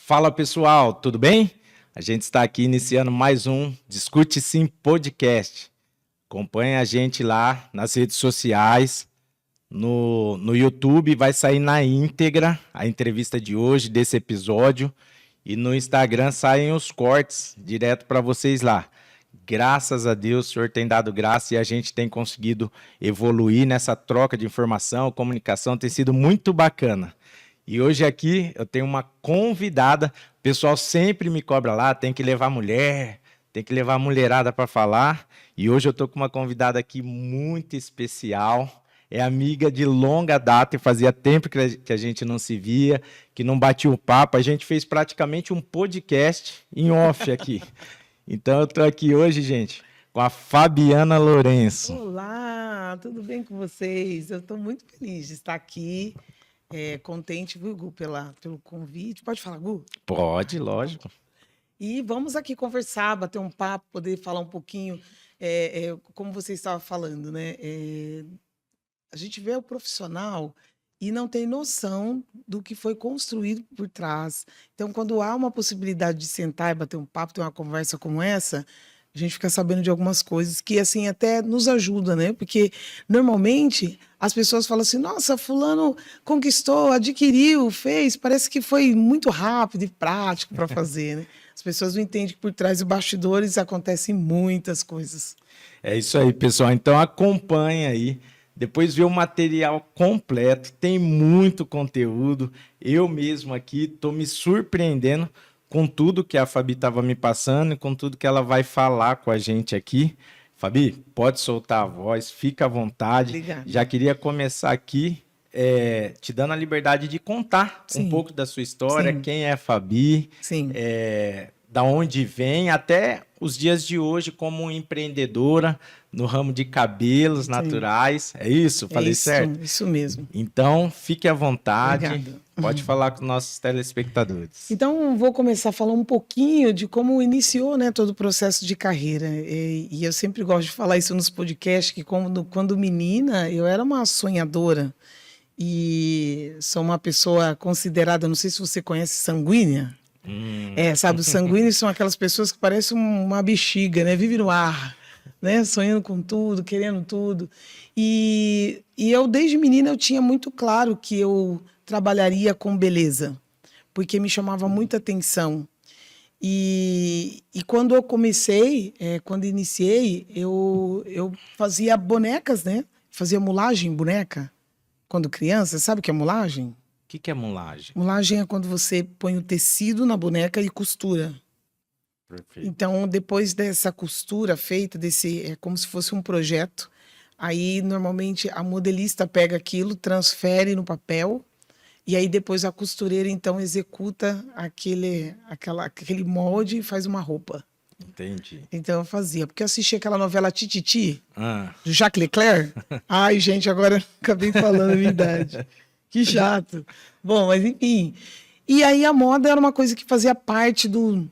Fala pessoal, tudo bem? A gente está aqui iniciando mais um Discute Sim Podcast. Acompanhe a gente lá nas redes sociais, no YouTube, vai sair na íntegra a entrevista de hoje, desse episódio, e no Instagram saem os cortes direto para vocês lá. Graças a Deus, o Senhor tem dado graça e a gente tem conseguido evoluir nessa troca de informação, comunicação, tem sido muito bacana. E hoje aqui eu tenho uma convidada, o pessoal sempre me cobra lá, tem que levar mulher, tem que levar a mulherada para falar. E hoje eu estou com uma convidada aqui muito especial, é amiga de longa data e fazia tempo que a gente não se via, que não batia o papo, a gente fez praticamente um podcast em off aqui. Então eu estou aqui hoje, gente, com a Fabiana Lourenço. Olá, tudo bem com vocês? Eu estou muito feliz de estar aqui. Contente, viu, Gu, pelo convite. Pode falar, Gu? Pode, lógico. E vamos aqui conversar, bater um papo, poder falar um pouquinho, como você estava falando, né? A gente vê o profissional e não tem noção do que foi construído por trás. Então, quando há uma possibilidade de sentar e bater um papo, ter uma conversa como essa, a gente fica sabendo de algumas coisas que, assim, até nos ajuda, né? Porque, normalmente, as pessoas falam assim, nossa, fulano conquistou, adquiriu, fez, parece que foi muito rápido e prático para fazer, né? As pessoas não entendem que por trás dos bastidores acontecem muitas coisas. É isso aí, pessoal. Então, acompanha aí. Depois vê o material completo, tem muito conteúdo. Eu mesmo aqui estou me surpreendendo com tudo que a Fabi estava me passando e com tudo que ela vai falar com a gente aqui. Fabi, pode soltar a voz, fica à vontade. Obrigada. Já queria começar aqui te dando a liberdade de contar um pouco da sua história, Sim. Quem é a Fabi, Sim. Da onde vem, até os dias de hoje como empreendedora no ramo de cabelos naturais. É isso? Falei certo? Isso mesmo. Então, fique à vontade. Obrigada. Pode falar com nossos telespectadores. Então, vou começar a falar um pouquinho de como iniciou, né, todo o processo de carreira. E eu sempre gosto de falar isso nos podcasts, que quando menina, eu era uma sonhadora. E sou uma pessoa considerada, não sei se você conhece, sanguínea. Sabe, os sanguíneos são aquelas pessoas que parecem uma bexiga, né? Vive no ar, né? Sonhando com tudo, querendo tudo. E eu, desde menina, eu tinha muito claro que eu trabalharia com beleza, porque me chamava muita atenção. E quando eu comecei, quando iniciei, eu fazia bonecas, né? Fazia mulagem, boneca, quando criança. Sabe o que é mulagem? O que é mulagem? Mulagem é quando você põe o tecido na boneca e costura. Perfeito. Então, depois dessa costura feita, é como se fosse um projeto, aí normalmente a modelista pega aquilo, transfere no papel, e aí depois a costureira então executa aquele molde e faz uma roupa. Entendi. Então eu fazia, porque eu assisti aquela novela Tititi, do Jacques Leclerc. Ai, gente, agora acabei falando a minha idade. Que chato. Bom, mas enfim. E aí a moda era uma coisa que fazia parte do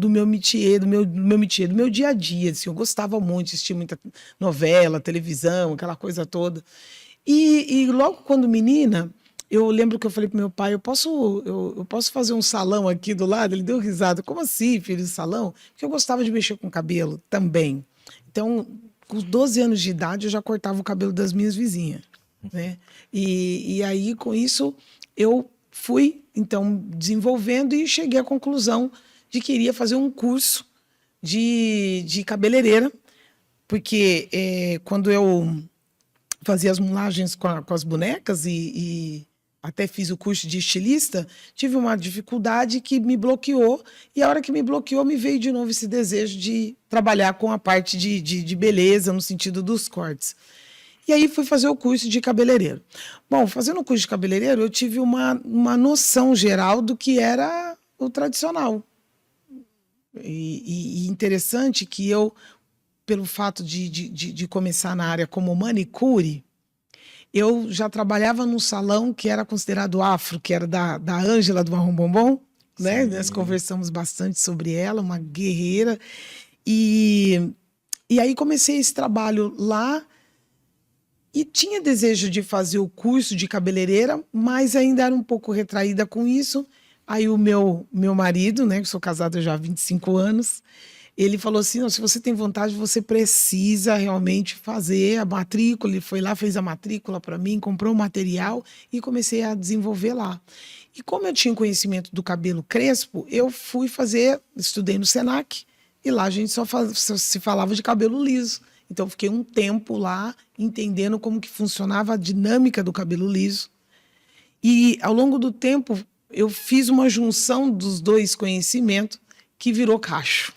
meu métier, do meu dia a dia. Assim, eu gostava muito, assistia muita novela, televisão, aquela coisa toda. E logo quando menina, eu lembro que eu falei pro meu pai, eu posso fazer um salão aqui do lado? Ele deu risada. Como assim, filho, salão? Porque eu gostava de mexer com cabelo também. Então, com 12 anos de idade, eu já cortava o cabelo das minhas vizinhas. Né? E aí, com isso, eu fui, então, desenvolvendo e cheguei à conclusão de que iria fazer um curso de cabeleireira, porque quando eu fazia as mulagens com as bonecas e até fiz o curso de estilista, tive uma dificuldade que me bloqueou, e a hora que me bloqueou, me veio de novo esse desejo de trabalhar com a parte de beleza, no sentido dos cortes. E aí fui fazer o curso de cabeleireiro. Bom, fazendo o curso de cabeleireiro, eu tive uma noção geral do que era o tradicional. E interessante que eu, pelo fato de começar na área como manicure, eu já trabalhava num salão que era considerado afro, que era da Ângela do Marrom Bombom, né? Nós conversamos bastante sobre ela, uma guerreira. E aí comecei esse trabalho lá, e tinha desejo de fazer o curso de cabeleireira, mas ainda era um pouco retraída com isso. Aí o meu marido, né, que sou casada já há 25 anos, ele falou assim, não, se você tem vontade, você precisa realmente fazer a matrícula. Ele foi lá, fez a matrícula para mim, comprou o material e comecei a desenvolver lá. E como eu tinha conhecimento do cabelo crespo, eu fui estudei no Senac, e lá a gente só se falava de cabelo liso. Então, eu fiquei um tempo lá entendendo como que funcionava a dinâmica do cabelo liso. E, ao longo do tempo, eu fiz uma junção dos dois conhecimentos que virou cacho.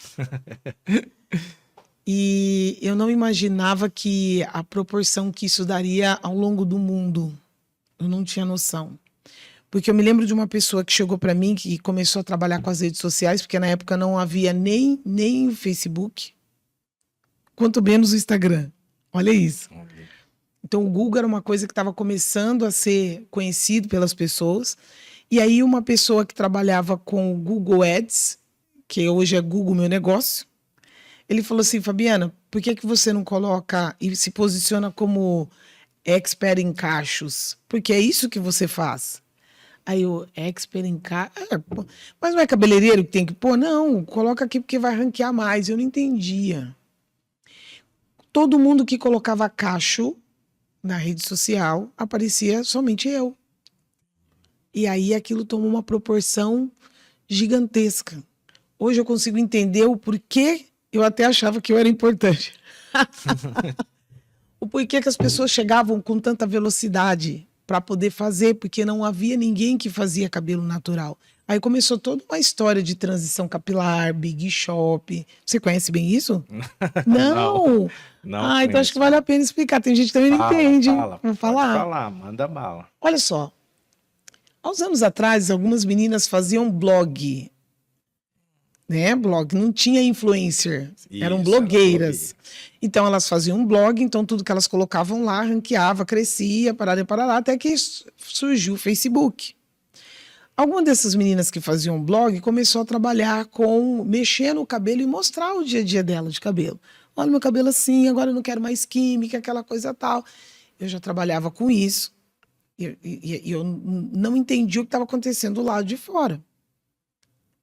E eu não imaginava que a proporção que isso daria ao longo do mundo. Eu não tinha noção. Porque eu me lembro de uma pessoa que chegou para mim, que começou a trabalhar com as redes sociais, porque na época não havia nem o Facebook, quanto menos o Instagram. Olha isso. Então, o Google era uma coisa que estava começando a ser conhecido pelas pessoas. E aí, uma pessoa que trabalhava com o Google Ads, que hoje é Google Meu Negócio, ele falou assim, Fabiana, por que você não coloca e se posiciona como expert em cachos? Porque é isso que você faz. Aí o expert em cachos... mas não é cabeleireiro que tem que pôr? Não, coloca aqui porque vai ranquear mais. Eu não entendia. Todo mundo que colocava cacho na rede social, aparecia somente eu. E aí aquilo tomou uma proporção gigantesca. Hoje eu consigo entender o porquê eu até achava que eu era importante. O porquê que as pessoas chegavam com tanta velocidade para poder fazer, porque não havia ninguém que fazia cabelo natural. Aí começou toda uma história de transição capilar, Big Shop. Você conhece bem isso? Não! Não então acho que vale a pena explicar. Tem gente que também não entende. Vamos falar? Pode falar, manda bala. Olha só. Há uns anos atrás, algumas meninas faziam blog. Né? Blog. Não tinha influencer. Eram blogueiras. Então, elas faziam um blog. Então, tudo que elas colocavam lá, ranqueava, crescia, parará, até que surgiu o Facebook. Alguma dessas meninas que faziam blog começou a trabalhar com mexer no cabelo e mostrar o dia a dia dela de cabelo. Olha, meu cabelo assim, agora eu não quero mais química, aquela coisa tal. Eu já trabalhava com isso. E eu não entendi o que estava acontecendo do lado de fora.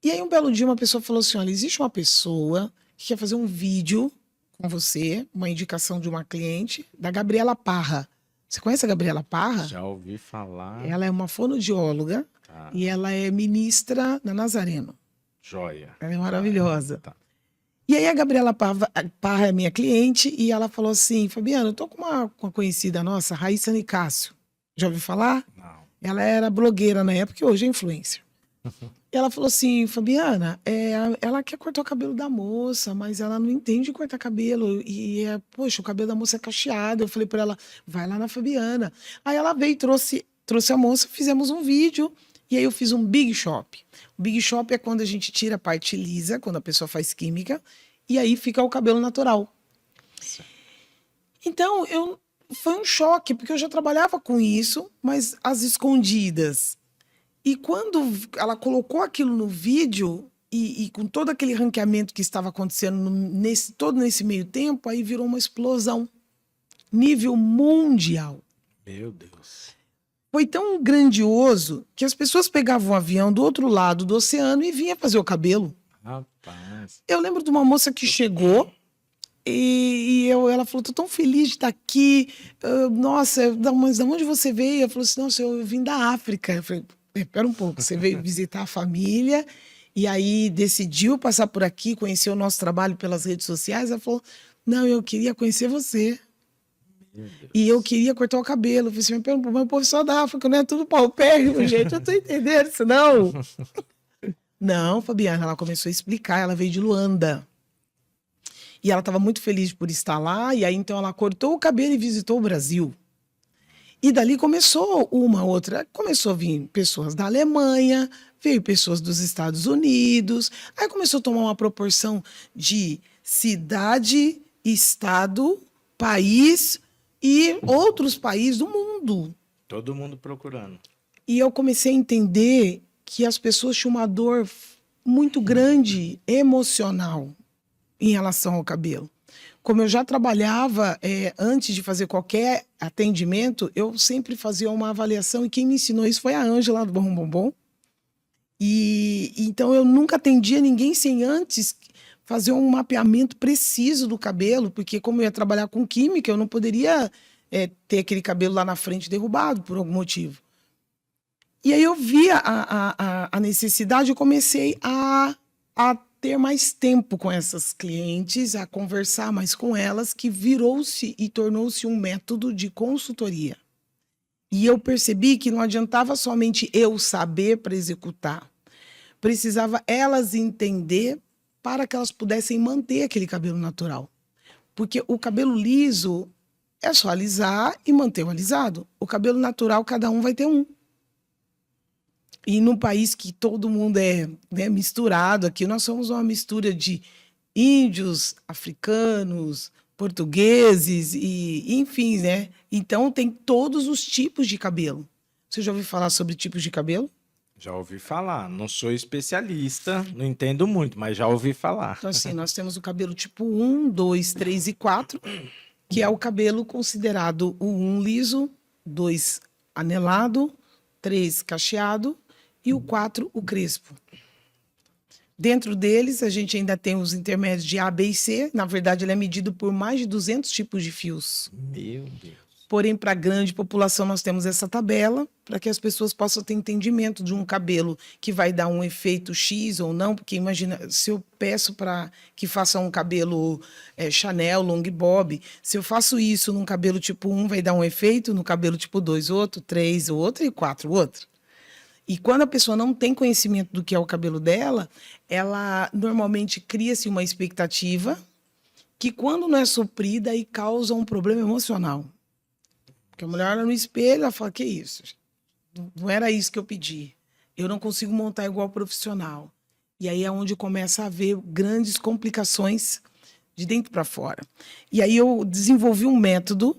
E aí, um belo dia, uma pessoa falou assim, olha, existe uma pessoa que quer fazer um vídeo com você, uma indicação de uma cliente, da Gabriela Parra. Você conhece a Gabriela Parra? Já ouvi falar. Ela é uma fonoaudióloga e ela é ministra na Nazareno. Joia. Ela é maravilhosa. Tá. E aí a Gabriela Parra é minha cliente e ela falou assim, Fabiana, eu tô com uma conhecida nossa, Raíssa Nicásio. Já ouviu falar? Não. Ela era blogueira na época e hoje é influencer. E ela falou assim, Fabiana, ela quer cortar o cabelo da moça, mas ela não entende cortar cabelo. Poxa, o cabelo da moça é cacheado. Eu falei para ela, vai lá na Fabiana. Aí ela veio e trouxe a moça, fizemos um vídeo. E aí eu fiz um Big Shop. O Big Shop é quando a gente tira a parte lisa, quando a pessoa faz química, e aí fica o cabelo natural. Sim. Então, foi um choque, porque eu já trabalhava com isso, mas às escondidas. E quando ela colocou aquilo no vídeo, e com todo aquele ranqueamento que estava acontecendo todo nesse meio tempo, aí virou uma explosão. Nível mundial. Meu Deus. Foi tão grandioso que as pessoas pegavam um avião do outro lado do oceano e vinham fazer o cabelo. Rapaz. Eu lembro de uma moça que chegou ela falou, tô tão feliz de estar aqui. Nossa, mas de onde você veio? Ela falou assim, nossa, eu vim da África. Eu falei, espera um pouco, você veio visitar a família e aí decidiu passar por aqui, conhecer o nosso trabalho pelas redes sociais? Ela falou, não, eu queria conhecer você. E eu queria cortar o cabelo. Eu falei assim, mas o povo só da África, não é tudo paupérrimo, gente. Eu tô entendendo isso, não. Não, Fabiana, ela começou a explicar. Ela veio de Luanda. E ela estava muito feliz por estar lá. E aí, então, ela cortou o cabelo e visitou o Brasil. E dali começou uma outra. Começou a vir pessoas da Alemanha, veio pessoas dos Estados Unidos. Aí começou a tomar uma proporção de cidade, estado, país e outros países do mundo. Todo mundo procurando. E eu comecei a entender que as pessoas tinham uma dor muito grande, emocional, em relação ao cabelo. Como eu já trabalhava, antes de fazer qualquer atendimento, eu sempre fazia uma avaliação, e quem me ensinou isso foi a Ângela do Bom Bombom. E então eu nunca atendia ninguém sem antes fazer um mapeamento preciso do cabelo, porque como eu ia trabalhar com química, eu não poderia ter aquele cabelo lá na frente derrubado por algum motivo. E aí eu vi a necessidade, eu comecei a ter mais tempo com essas clientes, a conversar mais com elas, que virou-se e tornou-se um método de consultoria. E eu percebi que não adiantava somente eu saber para executar. Precisava elas entender para que elas pudessem manter aquele cabelo natural. Porque o cabelo liso é só alisar e manter o alisado. O cabelo natural, cada um vai ter um. E num país que todo mundo é misturado, aqui nós somos uma mistura de índios, africanos, portugueses, e enfim, né? Então tem todos os tipos de cabelo. Você já ouviu falar sobre tipos de cabelo? Já ouvi falar. Não sou especialista, não entendo muito, mas já ouvi falar. Então, assim, nós temos o cabelo tipo 1, 2, 3 e 4, que é o cabelo considerado o 1 liso, 2 anelado, 3 cacheado e o 4 o crespo. Dentro deles, a gente ainda tem os intermédios de A, B e C. Na verdade, ele é medido por mais de 200 tipos de fios. Meu Deus. Porém, para a grande população, nós temos essa tabela para que as pessoas possam ter entendimento de um cabelo que vai dar um efeito X ou não. Porque imagina, se eu peço para que faça um cabelo Chanel, long bob, se eu faço isso num cabelo tipo 1, vai dar um efeito, no cabelo tipo 2, outro, 3, outro e 4, outro. E quando a pessoa não tem conhecimento do que é o cabelo dela, ela normalmente cria-se uma expectativa que, quando não é suprida, aí causa um problema emocional. Porque a mulher olha no espelho e fala, que isso? Não era isso que eu pedi. Eu não consigo montar igual profissional. E aí é onde começa a haver grandes complicações de dentro para fora. E aí eu desenvolvi um método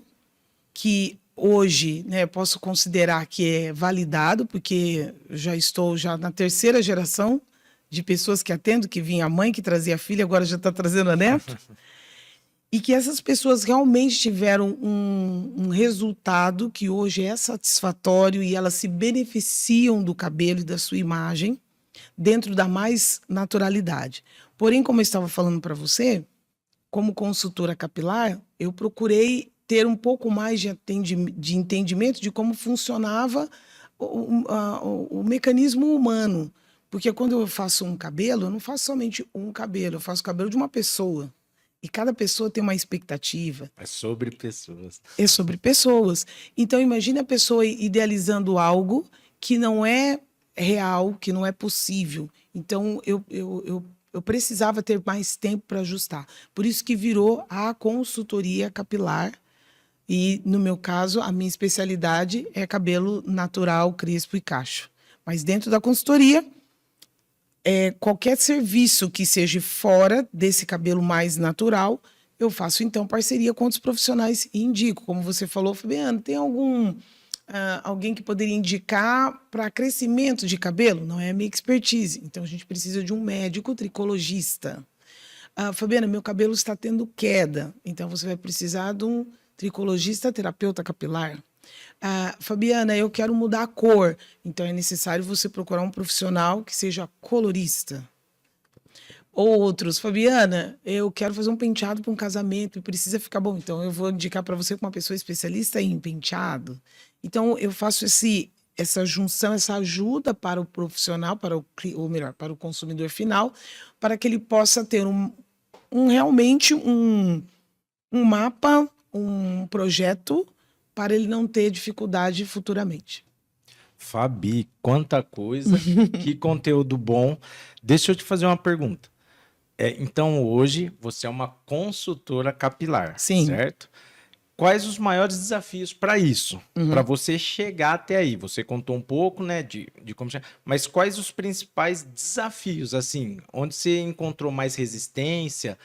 que hoje, né, posso considerar que é validado, porque já estou na terceira geração de pessoas que atendo, que vinha a mãe que trazia a filha, agora já está trazendo a neta. E que essas pessoas realmente tiveram um resultado que hoje é satisfatório e elas se beneficiam do cabelo e da sua imagem dentro da mais naturalidade. Porém, como eu estava falando para você, como consultora capilar, eu procurei ter um pouco mais de entendimento de como funcionava o mecanismo humano. Porque quando eu faço um cabelo, eu não faço somente um cabelo, eu faço o cabelo de uma pessoa. E cada pessoa tem uma expectativa. É sobre pessoas. É sobre pessoas. Então, imagine a pessoa idealizando algo que não é real, que não é possível. Então, eu precisava ter mais tempo para ajustar. Por isso que virou a consultoria capilar. E, no meu caso, a minha especialidade é cabelo natural, crespo e cacho. Mas dentro da consultoria, qualquer serviço que seja fora desse cabelo mais natural, eu faço, então, parceria com outros profissionais e indico. Como você falou, Fabiana, tem alguém que poderia indicar para crescimento de cabelo? Não é a minha expertise. Então, a gente precisa de um médico tricologista. Fabiana, meu cabelo está tendo queda. Então, você vai precisar de um tricologista terapeuta capilar. Fabiana, eu quero mudar a cor. Então, é necessário você procurar um profissional que seja colorista. Outros, Fabiana, eu quero fazer um penteado para um casamento e precisa ficar bom. Então, eu vou indicar para você uma pessoa especialista em penteado. Então, eu faço essa junção, essa ajuda para o profissional, ou melhor, para o consumidor final, para que ele possa ter realmente um mapa, um projeto para ele não ter dificuldade futuramente. Fabi, quanta coisa, que conteúdo bom. Deixa eu te fazer uma pergunta. Então, hoje, você é uma consultora capilar, Sim. Certo? Quais os maiores desafios para isso? Para você chegar até aí? Você contou um pouco, né, de como chegar, mas quais os principais desafios, assim, onde você encontrou mais resistência?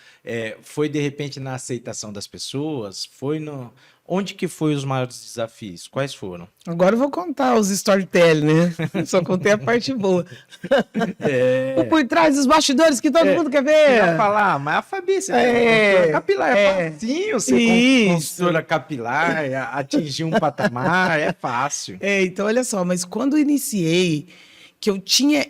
Foi, de repente, na aceitação das pessoas? Onde que foi os maiores desafios? Quais foram? Agora eu vou contar os storytelling, né? Só contei a parte boa. O por trás dos bastidores que todo mundo quer ver. Eu ia falar, mas a Fabi, você é consultora capilar, é facinho ser consultora capilar, atingir um patamar, é fácil. Então olha só, mas quando eu iniciei, que eu tinha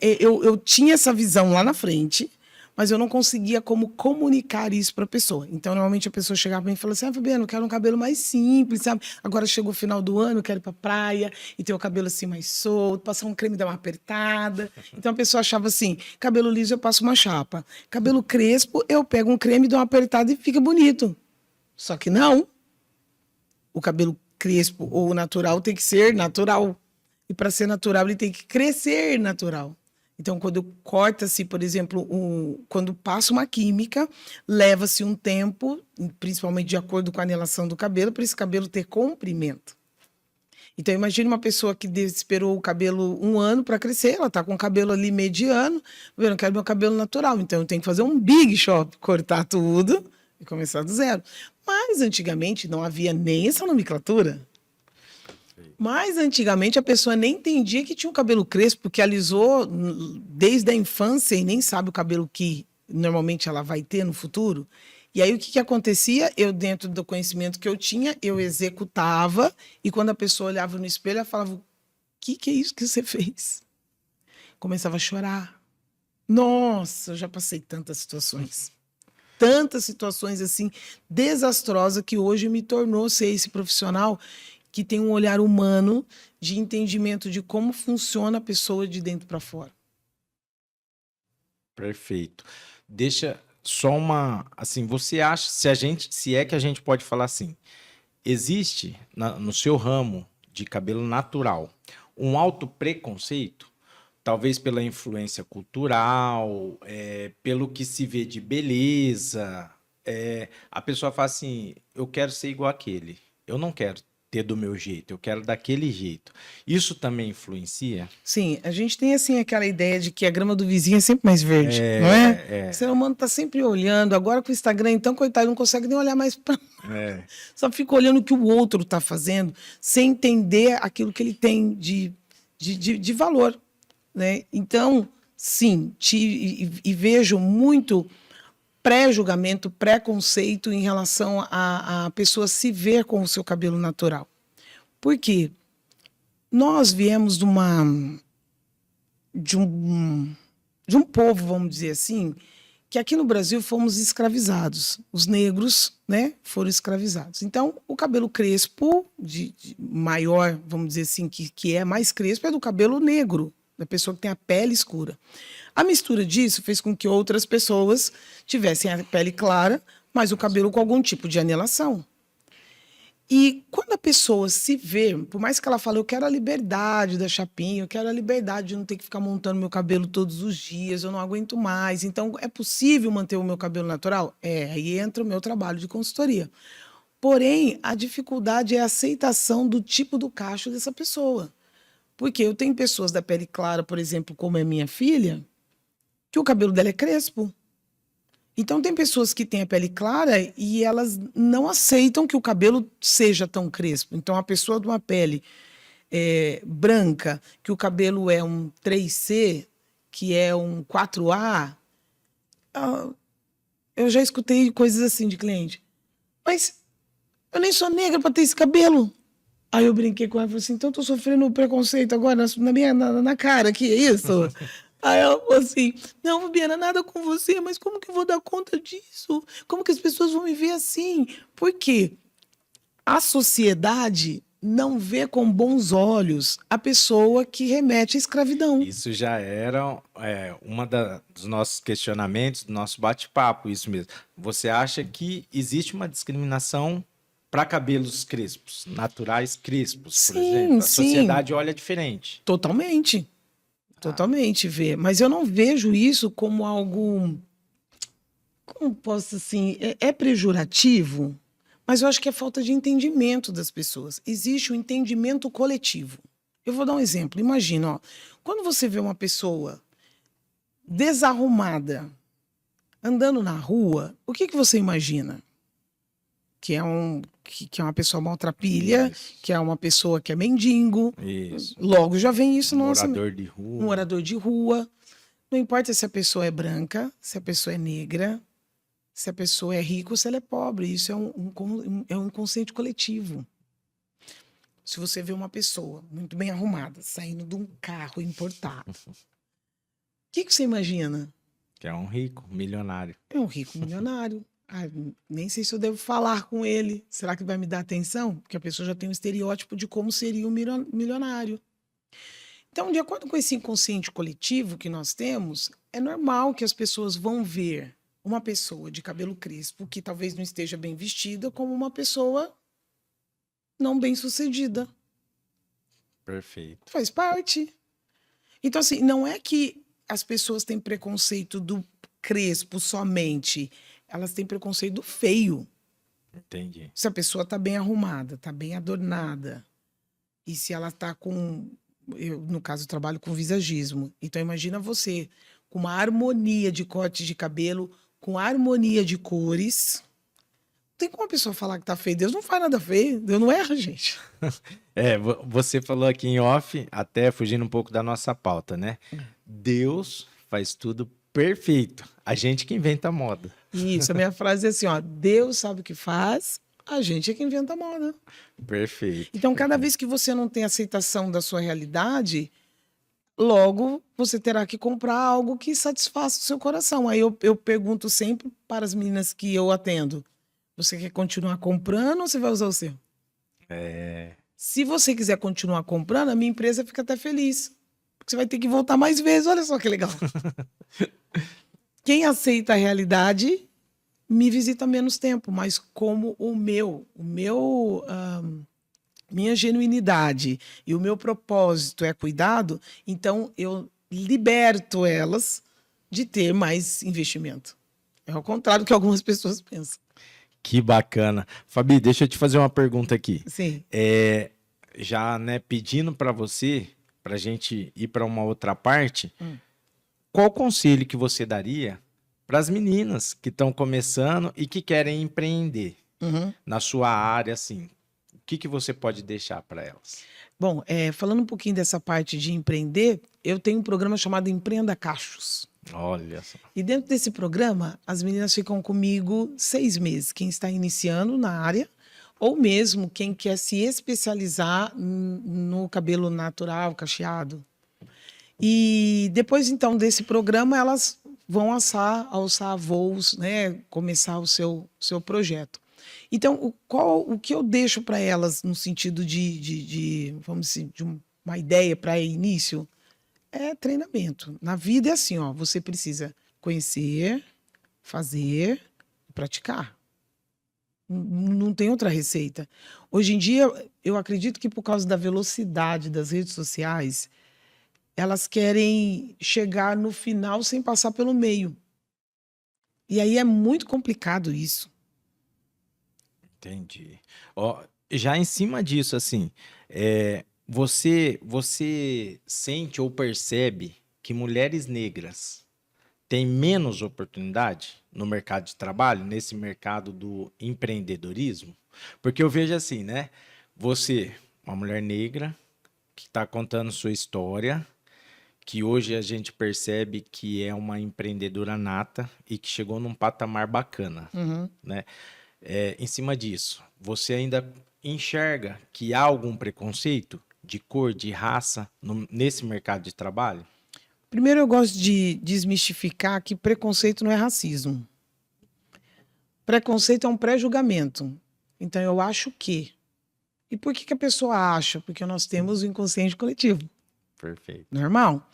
essa visão lá na frente, mas eu não conseguia como comunicar isso para a pessoa. Então, normalmente, a pessoa chegava para mim e falava assim, Fabiana, eu quero um cabelo mais simples, sabe? Agora chegou o final do ano, eu quero ir para a praia e ter o cabelo assim mais solto, passar um creme e dar uma apertada. Então, a pessoa achava assim, cabelo liso eu passo uma chapa. Cabelo crespo, eu pego um creme, dou uma apertada e fica bonito. Só que não. O cabelo crespo ou natural tem que ser natural. E para ser natural, ele tem que crescer natural. Então, quando corta-se, por exemplo, quando passa uma química, leva-se um tempo, principalmente de acordo com a anelação do cabelo, para esse cabelo ter comprimento. Então, imagine uma pessoa que esperou o cabelo 1 ano para crescer, ela está com o cabelo ali mediano, eu não quero meu cabelo natural, então eu tenho que fazer um big shop, cortar tudo e começar do zero. Mas, antigamente, não havia nem essa nomenclatura. Mas antigamente a pessoa nem entendia que tinha um cabelo crespo, porque alisou desde a infância e nem sabe o cabelo que normalmente ela vai ter no futuro. E aí o que acontecia? Eu, dentro do conhecimento que eu tinha, eu executava, e quando a pessoa olhava no espelho, ela falava: o que é isso que você fez? Começava a chorar. Nossa, eu já passei tantas situações. Tantas situações assim desastrosas que hoje me tornou ser esse profissional que tem um olhar humano de entendimento de como funciona a pessoa de dentro para fora. Perfeito. Deixa só uma, assim, você acha, se é que a gente pode falar assim, existe no seu ramo de cabelo natural um alto preconceito, talvez pela influência cultural, pelo que se vê de beleza, a pessoa fala assim, eu quero ser igual àquele, eu não quero ter do meu jeito, eu quero daquele jeito. Isso também influencia? Sim, a gente tem assim aquela ideia de que a grama do vizinho é sempre mais verde, não é? O ser humano está sempre olhando. Agora com o Instagram, então, coitado, não consegue nem olhar mais para... Só fica olhando o que o outro está fazendo, sem entender aquilo que ele tem de valor, né? Então, sim, e vejo muito pré-julgamento, preconceito em relação a pessoa se ver com o seu cabelo natural. Por quê? Nós viemos de um povo, vamos dizer assim, que aqui no Brasil fomos escravizados. Os negros, né, foram escravizados. Então, o cabelo crespo, de maior, vamos dizer assim, que é mais crespo, é do cabelo negro, da pessoa que tem a pele escura. A mistura disso fez com que outras pessoas tivessem a pele clara, mas o cabelo com algum tipo de anelação. E quando a pessoa se vê, por mais que ela fale, eu quero a liberdade da chapinha, eu quero a liberdade de não ter que ficar montando meu cabelo todos os dias, eu não aguento mais. Então, é possível manter o meu cabelo natural? Aí entra o meu trabalho de consultoria. Porém, a dificuldade é a aceitação do tipo do cacho dessa pessoa. Porque eu tenho pessoas da pele clara, por exemplo, como é minha filha, que o cabelo dela é crespo. Então, tem pessoas que têm a pele clara e elas não aceitam que o cabelo seja tão crespo. Então, a pessoa de uma pele branca, que o cabelo é um 3C, que é um 4A, eu já escutei coisas assim de cliente. Mas eu nem sou negra para ter esse cabelo. Aí eu brinquei com ela e falei assim, então eu tô sofrendo preconceito agora na cara, que é isso? Aí ela falou assim, não, Fabiana, nada com você, mas como que eu vou dar conta disso? Como que as pessoas vão me ver assim? Por quê? A sociedade não vê com bons olhos a pessoa que remete à escravidão. Isso já era dos nossos questionamentos, do nosso bate-papo, isso mesmo. Você acha que existe uma discriminação para cabelos crespos, naturais crespos, por exemplo? A sociedade olha diferente. Totalmente. Totalmente vê. Mas eu não vejo isso como algo... Como posso assim... É pejorativo, mas eu acho que é falta de entendimento das pessoas. Existe o entendimento coletivo. Eu vou dar um exemplo. Imagina, ó, quando você vê uma pessoa desarrumada andando na rua, o que você imagina? Que é uma pessoa maltrapilha, que é uma pessoa que é mendigo. Isso. Logo já vem isso. Morador de rua. Um morador de rua. Não importa se a pessoa é branca, se a pessoa é negra, se a pessoa é rica ou se ela é pobre. Isso é um inconsciente coletivo. se você vê uma pessoa muito bem arrumada, saindo de um carro importado, o que você imagina? Que é um rico, milionário. É um rico milionário. Ah, nem sei se eu devo falar com ele. Será que vai me dar atenção? Porque a pessoa já tem um estereótipo de como seria um milionário. Então, de acordo com esse inconsciente coletivo que nós temos, é normal que as pessoas vão ver uma pessoa de cabelo crespo que talvez não esteja bem vestida como uma pessoa não bem sucedida. Perfeito. Faz parte. Então, assim, não é que as pessoas têm preconceito do crespo somente. Elas têm preconceito do feio. Entendi. Se a pessoa está bem arrumada, está bem adornada, e se ela está com... Eu, no caso, trabalho com visagismo. Então, imagina você com uma harmonia de corte de cabelo, com harmonia de cores. Não tem como a pessoa falar que tá feio. Deus não faz nada feio. Deus não erra, gente. Você falou aqui em off, até fugindo um pouco da nossa pauta, né? Deus faz tudo perfeito. A gente que inventa a moda. Isso, a minha frase é assim, ó. Deus sabe o que faz, a gente é que inventa a moda. Perfeito. Então, cada vez que você não tem aceitação da sua realidade, logo você terá que comprar algo que satisfaça o seu coração. Aí eu pergunto sempre para as meninas que eu atendo, você quer continuar comprando ou você vai usar o seu? Se você quiser continuar comprando, a minha empresa fica até feliz. Porque você vai ter que voltar mais vezes. Olha só que legal. Quem aceita a realidade me visita menos tempo, mas como minha genuinidade e o meu propósito é cuidado, então eu liberto elas de ter mais investimento. É ao contrário do que algumas pessoas pensam. Que bacana. Fabi, deixa eu te fazer uma pergunta aqui. Sim. Já, né, pedindo para você, para a gente ir para uma outra parte, qual conselho que você daria para as meninas que estão começando e que querem empreender na sua área, assim? O que você pode deixar para elas? Bom, falando um pouquinho dessa parte de empreender, eu tenho um programa chamado Empreenda Cachos. Olha só. E dentro desse programa, as meninas ficam comigo 6 meses. Quem está iniciando na área, ou mesmo quem quer se especializar no cabelo natural, cacheado. E depois, então, desse programa, elas vão alçar voos, né? Começar o seu projeto. Então, o que eu deixo para elas no sentido vamos dizer, de uma ideia para início é treinamento. Na vida é assim, ó, você precisa conhecer, fazer e praticar. Não tem outra receita. Hoje em dia, eu acredito que por causa da velocidade das redes sociais, elas querem chegar no final sem passar pelo meio. E aí é muito complicado isso. Entendi. Ó, já em cima disso, assim, você sente ou percebe que mulheres negras têm menos oportunidade no mercado de trabalho, nesse mercado do empreendedorismo? Porque eu vejo assim, né? Você, uma mulher negra, que está contando sua história, que hoje a gente percebe que é uma empreendedora nata e que chegou num patamar bacana, né? Em cima disso, você ainda enxerga que há algum preconceito de cor, de raça nesse mercado de trabalho? Primeiro, eu gosto de desmistificar que preconceito não é racismo. Preconceito é um pré-julgamento. Então, eu acho que. E por que a pessoa acha? Porque nós temos o inconsciente coletivo. Perfeito. Normal?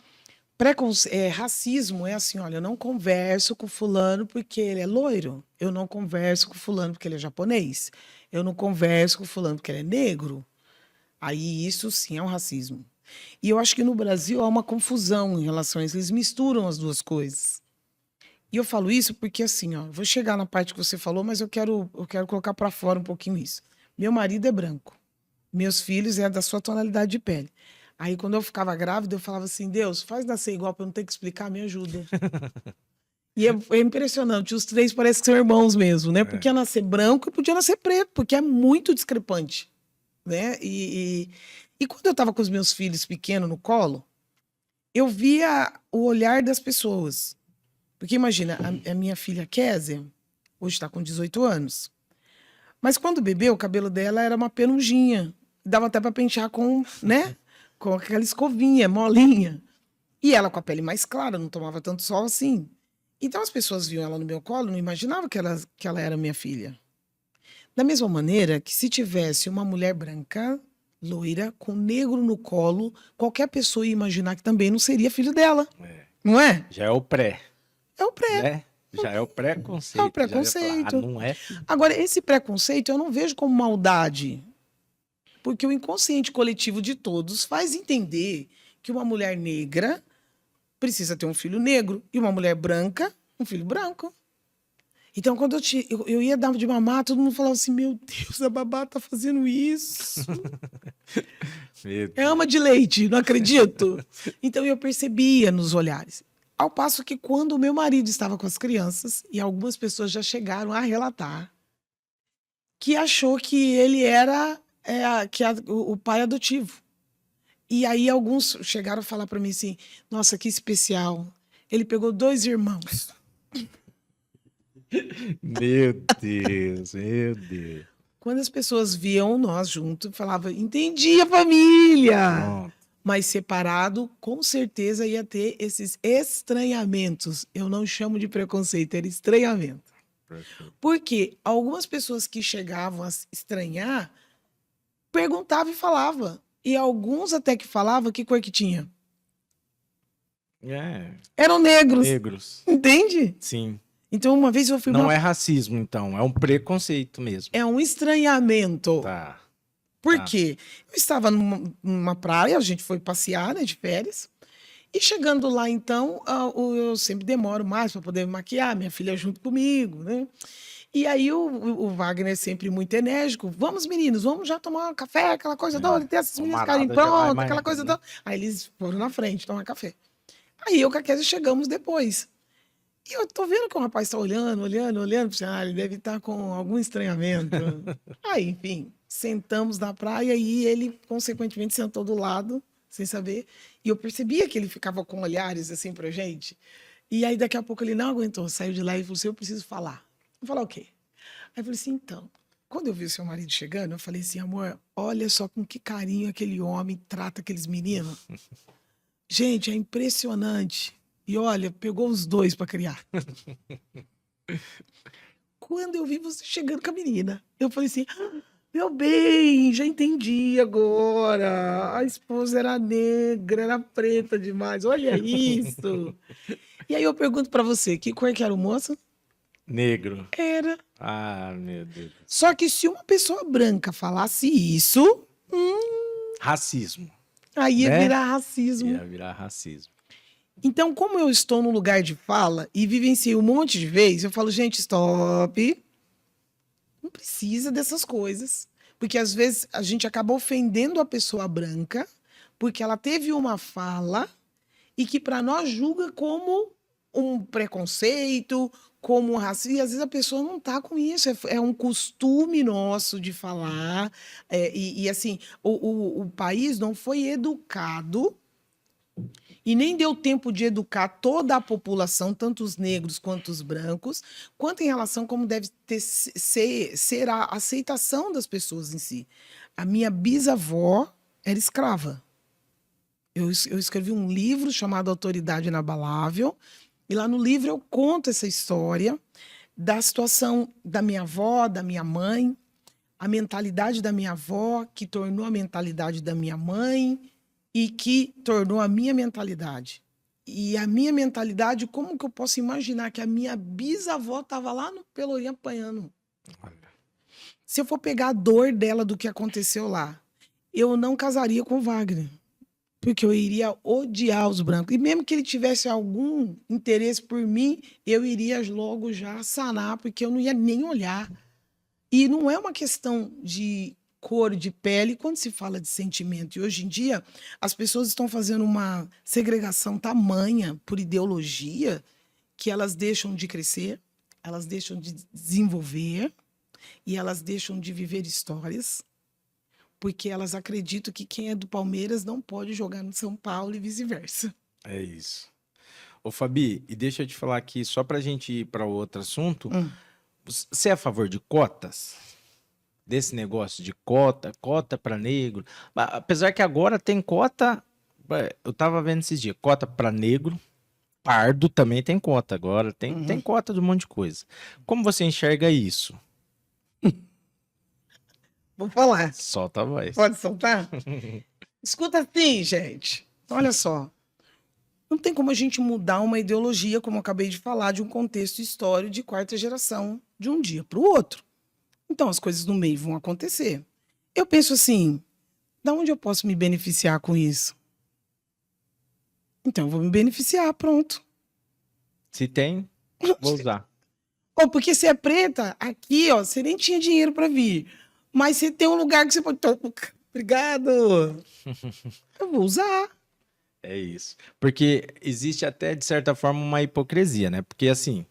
Racismo é assim, olha, eu não converso com fulano porque ele é loiro. Eu não converso com fulano porque ele é japonês. Eu não converso com fulano porque ele é negro. Aí isso sim é um racismo. E eu acho que no Brasil há uma confusão em relação a isso. Eles misturam as duas coisas. E eu falo isso porque assim, ó, vou chegar na parte que você falou, mas eu quero colocar para fora um pouquinho isso. Meu marido é branco. Meus filhos é da sua tonalidade de pele. Aí, quando eu ficava grávida, eu falava assim, Deus, faz nascer igual para eu não ter que explicar, me ajuda. E é impressionante, os 3 parecem que são irmãos mesmo, né? Podia nascer branco e podia nascer preto, porque é muito discrepante, né? E quando eu estava com os meus filhos pequenos no colo, eu via o olhar das pessoas. Porque imagina, a minha filha Kézia, hoje está com 18 anos, mas quando bebeu, o cabelo dela era uma penugem. Dava até para pentear com, né? Com aquela escovinha, molinha. E ela com a pele mais clara, não tomava tanto sol assim. Então as pessoas viam ela no meu colo, não imaginavam que ela era minha filha. Da mesma maneira que se tivesse uma mulher branca, loira, com negro no colo, qualquer pessoa ia imaginar que também não seria filho dela. Não é? Já é o pré. É o pré. Né? Já é o preconceito. É o preconceito. Falar, não é filho. Agora, esse preconceito eu não vejo como maldade. Porque o inconsciente coletivo de todos faz entender que uma mulher negra precisa ter um filho negro e uma mulher branca, um filho branco. Então, quando eu ia dar de mamar, todo mundo falava assim, meu Deus, a babá tá fazendo isso. É ama de leite, não acredito. Então, eu percebia nos olhares. Ao passo que quando o meu marido estava com as crianças, e algumas pessoas já chegaram a relatar, que achou que ele era o pai adotivo. E aí alguns chegaram a falar para mim assim, nossa, que especial. Ele pegou 2 irmãos. Meu Deus, meu Deus. Quando as pessoas viam nós juntos, falavam, entendi a família. Pronto. Mas separado, com certeza ia ter esses estranhamentos. Eu não chamo de preconceito, era estranhamento. Perfeito. Porque algumas pessoas que chegavam a estranhar, perguntavam e falavam. E alguns até que falavam que cor que tinha. Eram negros. Negros. Entende? Sim. Então, uma vez eu fui... Não é racismo, então. É um preconceito mesmo. É um estranhamento. Tá. Por quê? Eu estava numa praia, a gente foi passear, né, de férias. E chegando lá, então, eu sempre demoro mais para poder me maquiar, minha filha junto comigo, né? E aí o Wagner sempre muito enérgico. Vamos, meninos, vamos já tomar um café, aquela coisa toda. Tem essas meninas ficarem prontas, aquela coisa toda. Aí eles foram na frente tomar café. Aí eu com a Kézia chegamos depois. E eu tô vendo que o rapaz tá olhando. Ele deve estar com algum estranhamento. Aí, enfim, sentamos na praia e ele, consequentemente, sentou do lado, sem saber. E eu percebia que ele ficava com olhares assim pra gente. E aí, daqui a pouco, ele não aguentou, saiu de lá e falou assim, eu preciso falar. Eu falei, o quê? Aí eu falei assim, então, quando eu vi o seu marido chegando, eu falei assim, amor, olha só com que carinho aquele homem trata aqueles meninos. Gente, é impressionante. E olha, pegou os 2 para criar. Quando eu vi você chegando com a menina, eu falei assim, meu bem, já entendi agora. A esposa era negra, era preta demais. Olha isso. E aí eu pergunto para você, que cor que era o moço? Negro. Era. Ah, meu Deus. Só que se uma pessoa branca falasse isso... Racismo. Aí ia né? virar racismo. Ia virar racismo. Então, como eu estou no lugar de fala e vivenciei um monte de vezes, eu falo, gente, stop. Não precisa dessas coisas. Porque às vezes a gente acaba ofendendo a pessoa branca porque ela teve uma fala e que para nós julga como um preconceito, como um racismo. E às vezes a pessoa não está com isso. É um costume nosso de falar. E assim, o país não foi educado e nem deu tempo de educar toda a população, tanto os negros quanto os brancos, quanto em relação a como deve ser a aceitação das pessoas em si. A minha bisavó era escrava. Eu escrevi um livro chamado Autoridade Inabalável, e lá no livro eu conto essa história da situação da minha avó, da minha mãe, a mentalidade da minha avó, que tornou a mentalidade da minha mãe, e que tornou a minha mentalidade. E a minha mentalidade, como que eu posso imaginar que a minha bisavó estava lá no Pelourinho apanhando? Se eu for pegar a dor dela do que aconteceu lá, eu não casaria com o Wagner, porque eu iria odiar os brancos. E mesmo que ele tivesse algum interesse por mim, eu iria logo já sanar, porque eu não ia nem olhar. E não é uma questão de cor de pele quando se fala de sentimento. E hoje em dia, as pessoas estão fazendo uma segregação tamanha por ideologia que elas deixam de crescer, elas deixam de desenvolver e elas deixam de viver histórias, porque elas acreditam que quem é do Palmeiras não pode jogar no São Paulo e vice-versa. É isso. Ô, Fabi, e deixa eu te falar aqui, só pra gente ir para outro assunto, você é a favor de cotas? desse negócio de cota para negro. Apesar que agora tem cota, eu tava vendo esses dias, cota para negro, pardo também tem cota agora, tem cota de um monte de coisa. Como você enxerga isso? Vou falar. Solta a voz. Pode soltar? Escuta assim, gente. Olha só. Não tem como a gente mudar uma ideologia, como eu acabei de falar, de um contexto histórico de quarta geração, de um dia para o outro. Então, as coisas no meio vão acontecer. Eu penso assim, da onde eu posso me beneficiar com isso? Então, eu vou me beneficiar, pronto. Se tem, vou usar. Ou porque você é preta, aqui, ó, você nem tinha dinheiro para vir. Mas você tem um lugar que você pode... Obrigado! Eu vou usar. É isso. Porque existe até, de certa forma, uma hipocrisia, né? Porque, assim,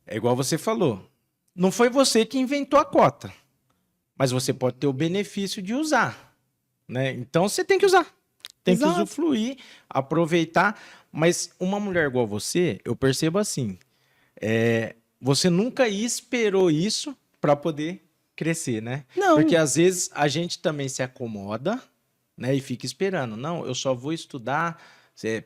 é igual você falou. Não foi você que inventou a cota. Mas você pode ter o benefício de usar, né? Então, você tem que usar. Tem que usufruir, aproveitar. Mas uma mulher igual você, eu percebo assim, você nunca esperou isso para poder crescer, né? Não. Porque às vezes a gente também se acomoda, né? E fica esperando. Não, eu só vou estudar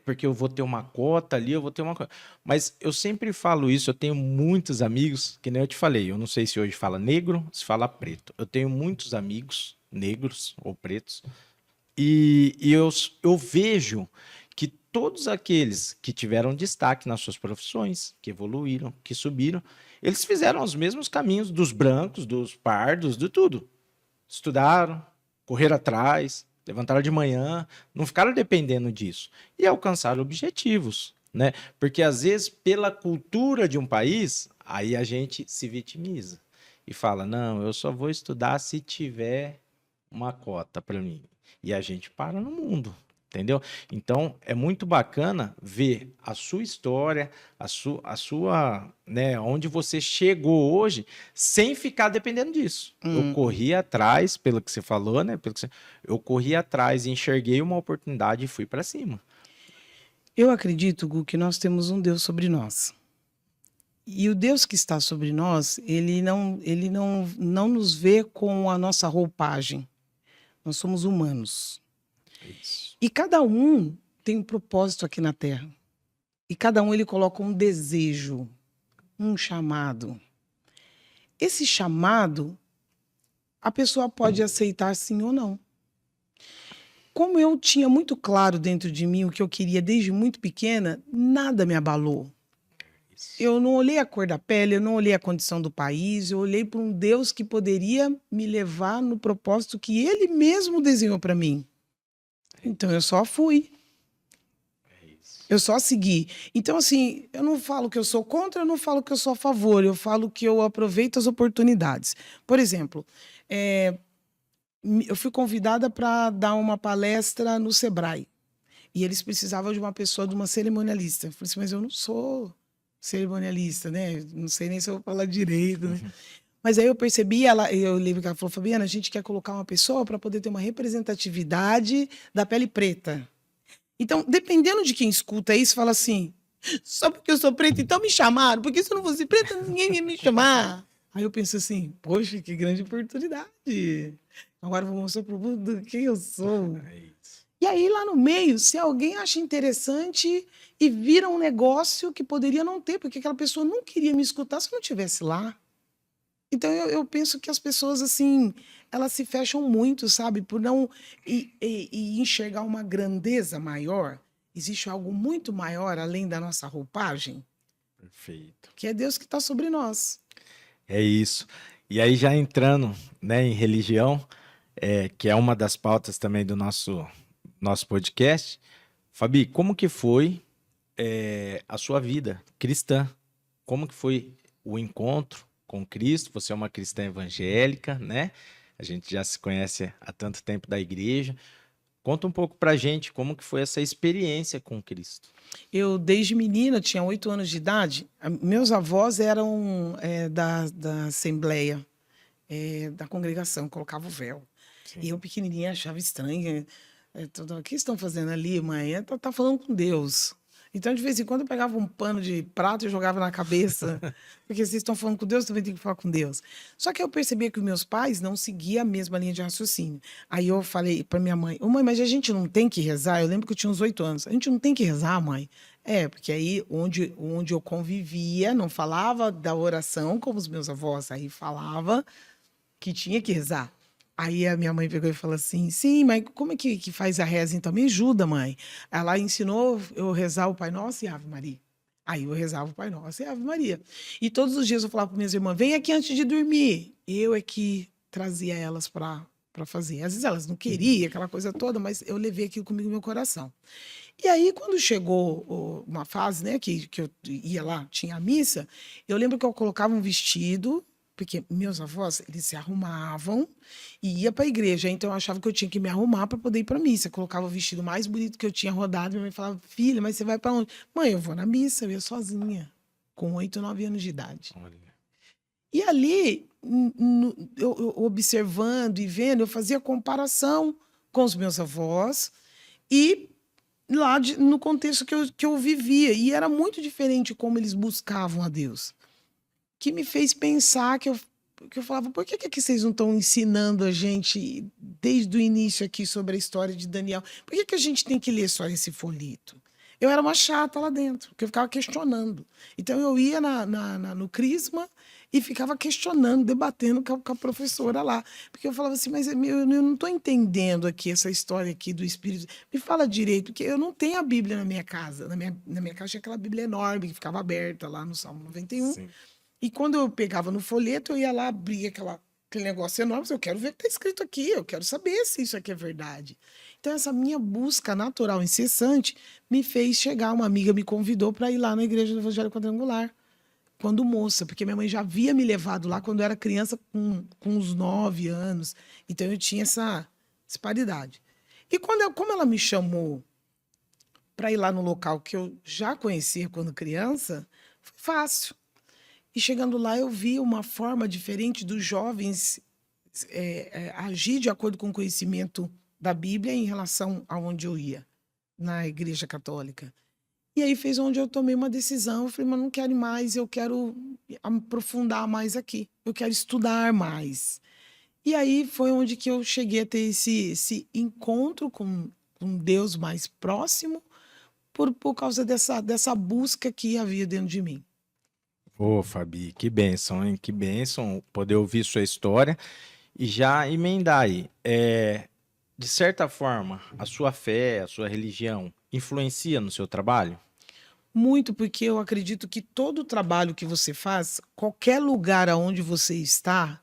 porque eu vou ter uma cota ali, eu vou ter uma cota. Mas eu sempre falo isso, eu tenho muitos amigos, que nem eu te falei, eu não sei se hoje fala negro, se fala preto. Eu tenho muitos amigos negros ou pretos, e eu vejo que todos aqueles que tiveram destaque nas suas profissões, que evoluíram, que subiram, eles fizeram os mesmos caminhos dos brancos, dos pardos, de tudo. Estudaram, correram atrás, levantaram de manhã, não ficaram dependendo disso. E alcançaram objetivos, né? Porque às vezes, pela cultura de um país, aí a gente se vitimiza e fala, não, eu só vou estudar se tiver uma cota para mim. E a gente para no mundo, entendeu? Então, é muito bacana ver a sua história, a sua, né, onde você chegou hoje, sem ficar dependendo disso. Eu corri atrás, pelo que você falou, né? Eu corri atrás, enxerguei uma oportunidade e fui para cima. Eu acredito, Gu, que nós temos um Deus sobre nós. E o Deus que está sobre nós, ele não nos vê com a nossa roupagem. Nós somos humanos. Isso. E cada um tem um propósito aqui na Terra. E cada um ele coloca um desejo, um chamado. Esse chamado, a pessoa pode aceitar sim ou não. Como eu tinha muito claro dentro de mim o que eu queria desde muito pequena, nada me abalou. Eu não olhei a cor da pele, eu não olhei a condição do país, eu olhei para um Deus que poderia me levar no propósito que Ele mesmo desenhou para mim. Então eu só fui. Eu só segui. Então, assim, eu não falo que eu sou contra, eu não falo que eu sou a favor, eu falo que eu aproveito as oportunidades. Por exemplo, eu fui convidada para dar uma palestra no Sebrae. E eles precisavam de uma pessoa, de uma cerimonialista. Eu falei assim, mas eu não sou cerimonialista, né? Não sei nem se eu vou falar direito, né? Mas aí eu percebi, eu lembro que ela falou, Fabiana, a gente quer colocar uma pessoa para poder ter uma representatividade da pele preta. Então, dependendo de quem escuta isso, fala assim, só porque eu sou preta, então me chamaram, porque se eu não fosse preta, ninguém ia me chamar. Aí eu penso assim, poxa, que grande oportunidade. Agora eu vou mostrar para o mundo quem eu sou. E aí, lá no meio, se alguém acha interessante e vira um negócio que poderia não ter, porque aquela pessoa não queria me escutar se eu não estivesse lá. Então, eu penso que as pessoas, assim, elas se fecham muito, sabe? Por não e enxergar uma grandeza maior. Existe algo muito maior além da nossa roupagem. Perfeito. Que é Deus que está sobre nós. É isso. E aí, já entrando, né, em religião, que é uma das pautas também do nosso podcast. Fabi, como que foi a sua vida cristã? Como que foi o encontro com Cristo? Você é uma cristã evangélica, né? A gente já se conhece há tanto tempo da igreja. Conta um pouco pra gente como que foi essa experiência com Cristo. Eu, desde menina, tinha 8 anos de idade, meus avós eram da Assembleia, da congregação, colocava o véu. Sim. E eu, pequenininha, achava estranho. O que estão fazendo ali, mãe? Tá falando com Deus. Então, de vez em quando, eu pegava um pano de prato e jogava na cabeça. Porque vocês estão falando com Deus, eu também tenho que falar com Deus. Só que eu percebi que os meus pais não seguiam a mesma linha de raciocínio. Aí eu falei para minha mãe, ô mãe, mas a gente não tem que rezar? Eu lembro que eu tinha uns 8 anos. A gente não tem que rezar, mãe? Porque aí onde eu convivia, não falava da oração como os meus avós, aí falava que tinha que rezar. Aí a minha mãe pegou e falou assim, sim, mas como é que faz a reza então? Me ajuda, mãe. Ela ensinou eu rezar o Pai Nosso e Ave Maria. Aí eu rezava o Pai Nosso e Ave Maria. E todos os dias eu falava para minhas irmãs, vem aqui antes de dormir. Eu é que trazia elas para fazer. Às vezes elas não queriam, aquela coisa toda, mas eu levei aquilo comigo no meu coração. E aí, quando chegou uma fase, né, que eu ia lá, tinha a missa, eu lembro que eu colocava um vestido, porque meus avós, eles se arrumavam e ia para a igreja. Então, eu achava que eu tinha que me arrumar para poder ir para a missa. Eu colocava o vestido mais bonito que eu tinha rodado. Minha mãe falava, filha, mas você vai para onde? Mãe, eu vou na missa, eu ia sozinha, com 8, 9 anos de idade. Olha. E ali, eu observando e vendo, eu fazia comparação com os meus avós e lá no contexto que eu vivia. E era muito diferente como eles buscavam a Deus. Que me fez pensar que eu falava, por que vocês não estão ensinando a gente desde o início aqui sobre a história de Daniel? Por que a gente tem que ler só esse folheto? Eu era uma chata lá dentro, porque eu ficava questionando. Então eu ia no Crisma e ficava questionando, debatendo com a professora lá. Porque eu falava assim, mas eu não estou entendendo aqui essa história aqui do Espírito. Me fala direito, porque eu não tenho a Bíblia na minha casa. Na minha casa tinha aquela Bíblia enorme que ficava aberta lá no Salmo 91. Sim. E quando eu pegava no folheto, eu ia lá, abria aquele negócio enorme, eu quero ver o que está escrito aqui, eu quero saber se isso aqui é verdade. Então, essa minha busca natural, incessante, me fez chegar. Uma amiga me convidou para ir lá na Igreja do Evangelho Quadrangular, quando moça, porque minha mãe já havia me levado lá quando eu era criança, com uns 9 anos. Então, eu tinha essa disparidade. E como ela me chamou para ir lá no local que eu já conhecia quando criança, foi fácil. E chegando lá, eu vi uma forma diferente dos jovens agir de acordo com o conhecimento da Bíblia em relação a onde eu ia, na Igreja Católica. E aí fez onde eu tomei uma decisão. Eu falei, mas não quero mais, eu quero aprofundar mais aqui. Eu quero estudar mais. E aí foi onde que eu cheguei a ter esse encontro com Deus mais próximo por causa dessa busca que havia dentro de mim. Ô, Fabi, que bênção, hein? Que bênção poder ouvir sua história e já emendar aí. De certa forma, a sua fé, a sua religião influencia no seu trabalho? Muito, porque eu acredito que todo trabalho que você faz, qualquer lugar aonde você está,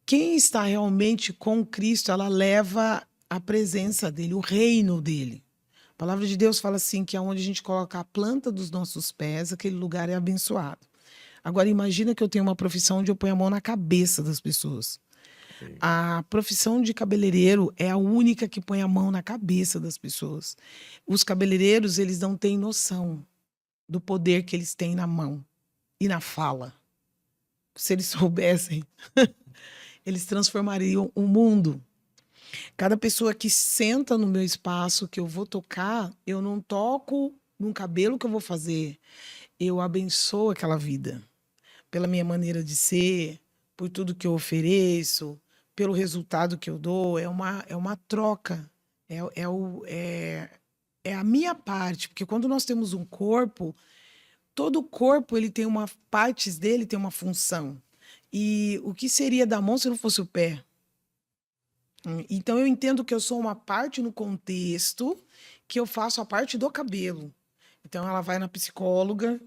quem está realmente com Cristo, ela leva a presença dele, o reino dele. A palavra de Deus fala assim, que aonde a gente coloca a planta dos nossos pés, aquele lugar é abençoado. Agora, imagina que eu tenho uma profissão onde eu ponho a mão na cabeça das pessoas. Sim. A profissão de cabeleireiro é a única que põe a mão na cabeça das pessoas. Os cabeleireiros, eles não têm noção do poder que eles têm na mão e na fala. Se eles soubessem, eles transformariam o mundo. Cada pessoa que senta no meu espaço, que eu vou tocar, eu não toco num cabelo que eu vou fazer. Eu abençoo aquela vida. Pela minha maneira de ser, por tudo que eu ofereço, pelo resultado que eu dou. É uma troca. É a minha parte. Porque quando nós temos um corpo, todo corpo ele tem partes dele tem uma função. E o que seria da mão se não fosse o pé? Então, eu entendo que eu sou uma parte no contexto, que eu faço a parte do cabelo. Então, ela vai na psicóloga,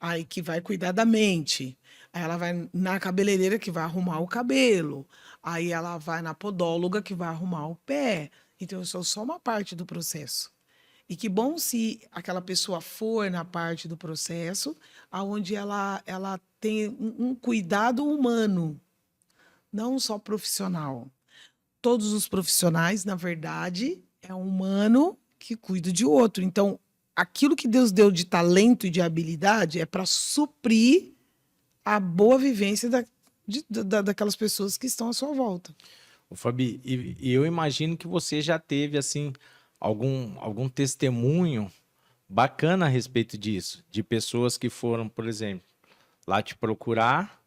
aí que vai cuidar da mente. Aí ela vai na cabeleireira, que vai arrumar o cabelo. Aí ela vai na podóloga, que vai arrumar o pé. Então, eu sou só uma parte do processo. E que bom se aquela pessoa for na parte do processo, onde ela tem um cuidado humano, não só profissional. Todos os profissionais, na verdade, é um humano que cuida de outro. Então, aquilo que Deus deu de talento e de habilidade é para suprir a boa vivência daquelas pessoas que estão à sua volta. Ô, Fabi, e eu imagino que você já teve assim algum testemunho bacana a respeito disso, de pessoas que foram, por exemplo, lá te procurar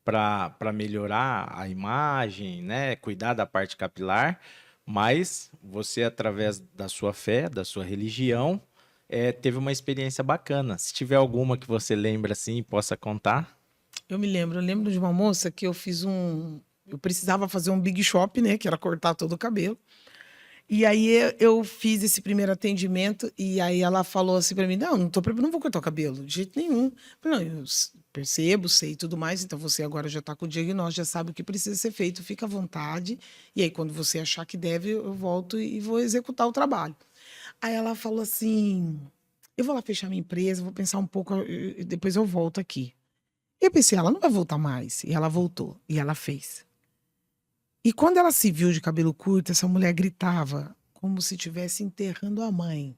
para melhorar a imagem, né, cuidar da parte capilar, mas você, através da sua fé, da sua religião, teve uma experiência bacana. Se tiver alguma que você lembra assim, possa contar. Eu lembro de uma moça que eu precisava fazer um big shop, né, que era cortar todo o cabelo. E aí eu fiz esse primeiro atendimento e aí ela falou assim para mim: não vou cortar o cabelo, de jeito nenhum. Eu falei: não, eu percebo, sei e tudo mais, então você agora já está com o diagnóstico, já sabe o que precisa ser feito, fica à vontade. E aí, quando você achar que deve, eu volto e vou executar o trabalho. Aí ela falou assim: eu vou lá fechar minha empresa, vou pensar um pouco, depois eu volto aqui. E eu pensei, ela não vai voltar mais. E ela voltou, e ela fez. E quando ela se viu de cabelo curto, essa mulher gritava como se estivesse enterrando a mãe.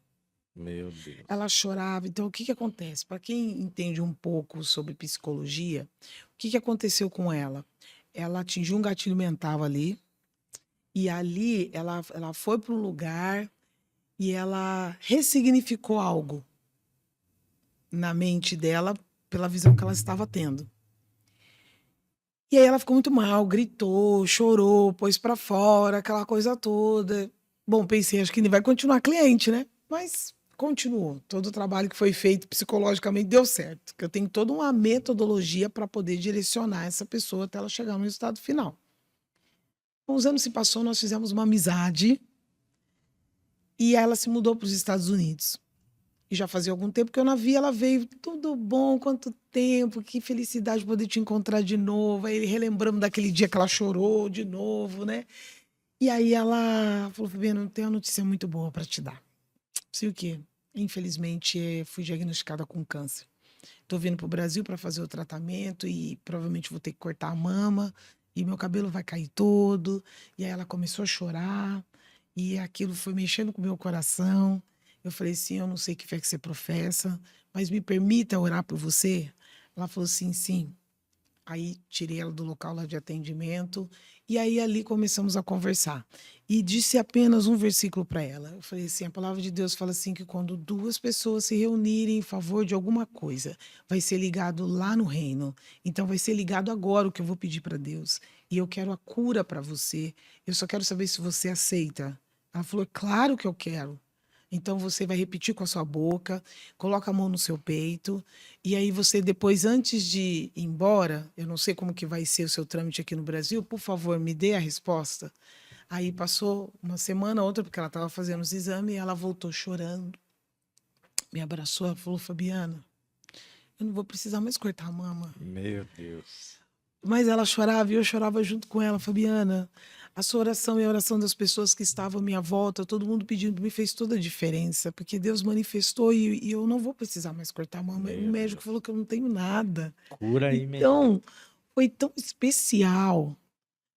Meu Deus. Ela chorava. Então, o que que acontece? Para quem entende um pouco sobre psicologia, o que que aconteceu com ela? Ela atingiu um gatilho mental ali, e ali ela foi para um lugar e ela ressignificou algo na mente dela pela visão que ela estava tendo. E aí ela ficou muito mal, gritou, chorou, pôs pra fora, aquela coisa toda. Bom, pensei, acho que ele vai continuar cliente, né? Mas continuou. Todo o trabalho que foi feito psicologicamente deu certo. Eu tenho toda uma metodologia para poder direcionar essa pessoa até ela chegar no resultado final. Os anos se passou, nós fizemos uma amizade e ela se mudou para os Estados Unidos. E já fazia algum tempo que eu não via, ela veio, tudo bom, quanto tempo, que felicidade poder te encontrar de novo. Aí relembramos daquele dia que ela chorou de novo, né? E aí ela falou: Fabiana, eu tenho uma notícia muito boa para te dar. Sei o quê? Infelizmente, fui diagnosticada com câncer. Tô vindo pro Brasil para fazer o tratamento e provavelmente vou ter que cortar a mama e meu cabelo vai cair todo. E aí ela começou a chorar e aquilo foi mexendo com o meu coração. Eu falei assim: eu não sei que fé que você professa, mas me permita orar por você? Ela falou assim: sim. Aí tirei ela do local lá de atendimento e aí ali começamos a conversar. E disse apenas um versículo para ela. Eu falei assim: a palavra de Deus fala assim que quando duas pessoas se reunirem em favor de alguma coisa, vai ser ligado lá no reino. Então vai ser ligado agora o que eu vou pedir para Deus. E eu quero a cura para você. Eu só quero saber se você aceita. Ela falou: é claro que eu quero. Então você vai repetir com a sua boca, coloca a mão no seu peito, e aí você depois, antes de ir embora, eu não sei como que vai ser o seu trâmite aqui no Brasil, por favor, me dê a resposta. Aí passou uma semana, outra, porque ela estava fazendo os exames, e ela voltou chorando, me abraçou, ela falou: Fabiana, eu não vou precisar mais cortar a mama. Meu Deus. Mas ela chorava e eu chorava junto com ela. Fabiana, a sua oração e a oração das pessoas que estavam à minha volta, todo mundo pedindo, me fez toda a diferença, porque Deus manifestou e eu não vou precisar mais cortar a mama. O Meu médico Deus. falou que eu não tenho nada. Cura imediata. Então, foi tão especial,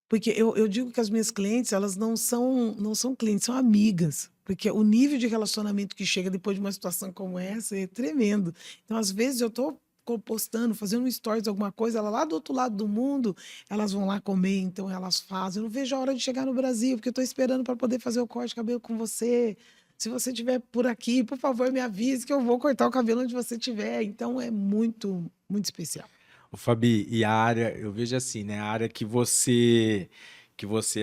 porque eu digo que as minhas clientes, elas não são clientes, são amigas. Porque o nível de relacionamento que chega depois de uma situação como essa é tremendo. Então, às vezes, eu estou postando, fazendo um stories, alguma coisa, ela lá do outro lado do mundo, elas vão lá comer, então elas fazem. Eu não vejo a hora de chegar no Brasil, porque eu estou esperando para poder fazer o corte de cabelo com você. Se você estiver por aqui, por favor, me avise que eu vou cortar o cabelo onde você estiver. Então, é muito, muito especial. O Fabi, e a área, eu vejo assim, né? A área que você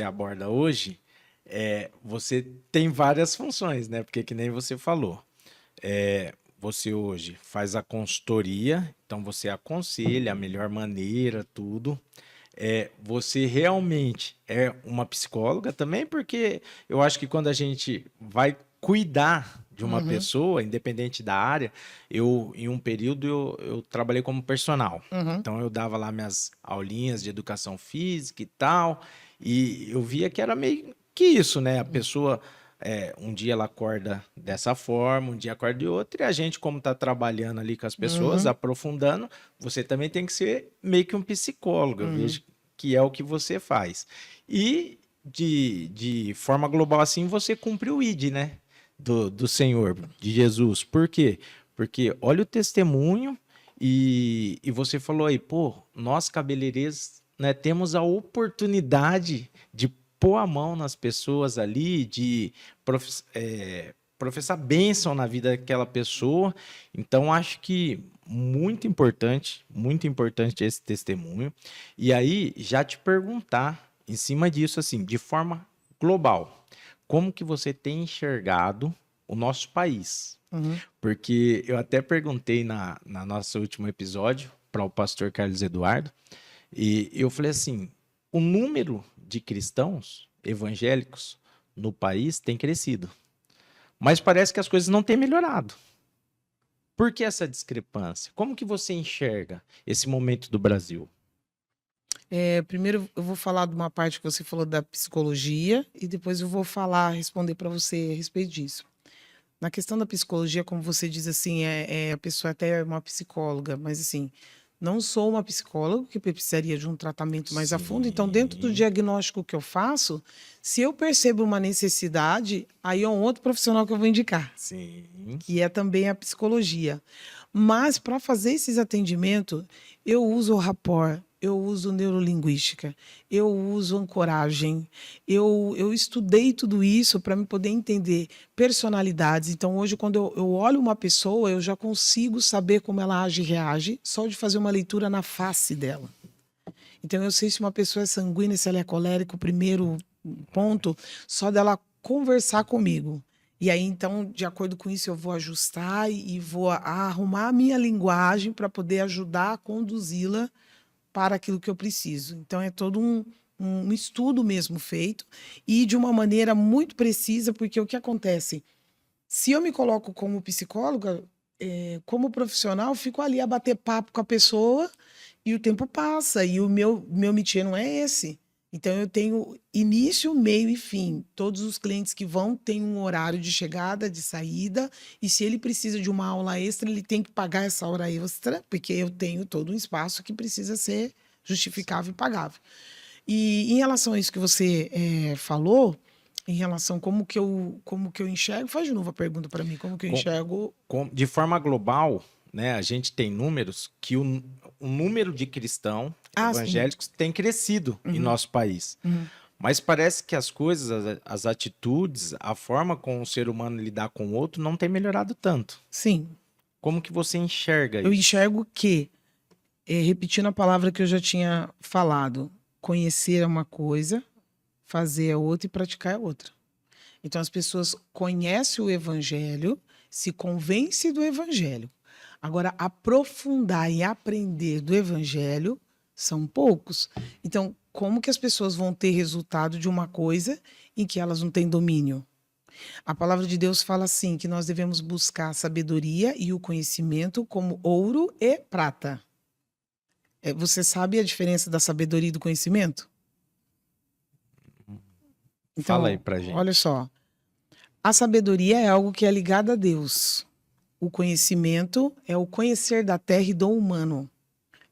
aborda hoje, você tem várias funções, né? Porque que nem você falou, você hoje faz a consultoria, então você aconselha a melhor maneira, tudo. Você realmente é uma psicóloga também, porque eu acho que quando a gente vai cuidar de uma Uhum, pessoa, independente da área, em um período, eu trabalhei como personal. uhum, Então, eu dava lá minhas aulinhas de educação física e tal, e eu via que era meio que isso, né? A pessoa, um dia ela acorda dessa forma, um dia acorda de outra, e a gente, como está trabalhando ali com as pessoas, uhum, aprofundando, você também tem que ser meio que um psicólogo. Eu uhum. vejo que é o que você faz. E de forma global assim, você cumpre o ID, né? Do Senhor, de Jesus. Por quê? Porque olha o testemunho e você falou aí, pô, nós cabeleireiros, né, temos a oportunidade de pôr a mão nas pessoas ali, de professar bênção na vida daquela pessoa. Então, acho que muito importante esse testemunho. E aí, já te perguntar, em cima disso, assim, de forma global, como que você tem enxergado o nosso país? Porque eu até perguntei na nosso último episódio para o pastor Carlos Eduardo, e eu falei assim, o número de cristãos evangélicos no país tem crescido, mas parece que as coisas não têm melhorado. Por que essa discrepância? Como que você enxerga esse momento do Brasil? Primeiro eu vou falar de uma parte que você falou da psicologia e depois eu vou responder para você a respeito disso. Na questão da psicologia, como você diz assim, a pessoa até é uma psicóloga, mas assim, não sou uma psicóloga que precisaria de um tratamento mais a fundo. Então, dentro do diagnóstico que eu faço, se eu percebo uma necessidade, aí é um outro profissional que eu vou indicar, que é também a psicologia. Mas, para fazer esses atendimentos, eu uso o rapport, eu uso neurolinguística, eu uso ancoragem, eu estudei tudo isso para me poder entender personalidades. Então, hoje, quando eu olho uma pessoa, eu já consigo saber como ela age e reage, só de fazer uma leitura na face dela. Então, eu sei se uma pessoa é sanguínea, se ela é colérica, o primeiro ponto, só dela conversar comigo. E aí, então, de acordo com isso, eu vou ajustar e vou arrumar a minha linguagem para poder ajudar a conduzi-la para aquilo que eu preciso. Então, é todo um estudo mesmo feito e de uma maneira muito precisa, porque o que acontece? Se eu me coloco como psicóloga, como profissional, eu fico ali a bater papo com a pessoa e o tempo passa e o meu métier não é esse. Então, eu tenho início, meio e fim. Todos os clientes que vão têm um horário de chegada, de saída, e se ele precisa de uma aula extra, ele tem que pagar essa hora extra, porque eu tenho todo um espaço que precisa ser justificável e pagável. E em relação a isso que você falou, em relação a como que eu enxergo, faz de novo a pergunta para mim, como que eu enxergo... De forma global, né, a gente tem números que o número de cristãos evangélicos tem crescido em nosso país. Mas parece que as coisas, as atitudes, a forma como o ser humano lidar com o outro não tem melhorado tanto. Sim. Como que você enxerga isso? Eu enxergo que, repetindo a palavra que eu já tinha falado, conhecer é uma coisa, fazer é outra e praticar é outra. Então as pessoas conhecem o evangelho, se convencem do evangelho. Agora, aprofundar e aprender do evangelho são poucos. Então, como que as pessoas vão ter resultado de uma coisa em que elas não têm domínio? A palavra de Deus fala assim, que nós devemos buscar a sabedoria e o conhecimento como ouro e prata. Você sabe a diferença da sabedoria e do conhecimento? Então, fala aí pra gente. Olha só. A sabedoria é algo que é ligado a Deus. O conhecimento é o conhecer da terra e do humano.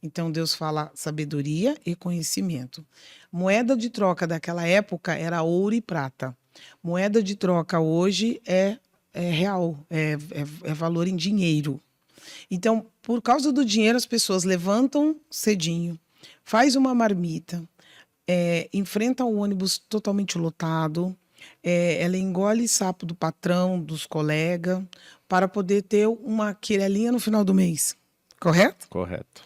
Então, Deus fala sabedoria e conhecimento. Moeda de troca daquela época era ouro e prata. Moeda de troca hoje é real, é valor em dinheiro. Então, por causa do dinheiro, as pessoas levantam cedinho, faz uma marmita, enfrenta um ônibus totalmente lotado, ela engole sapo do patrão, dos colegas, para poder ter uma querelinha no final do mês. Correto? Correto.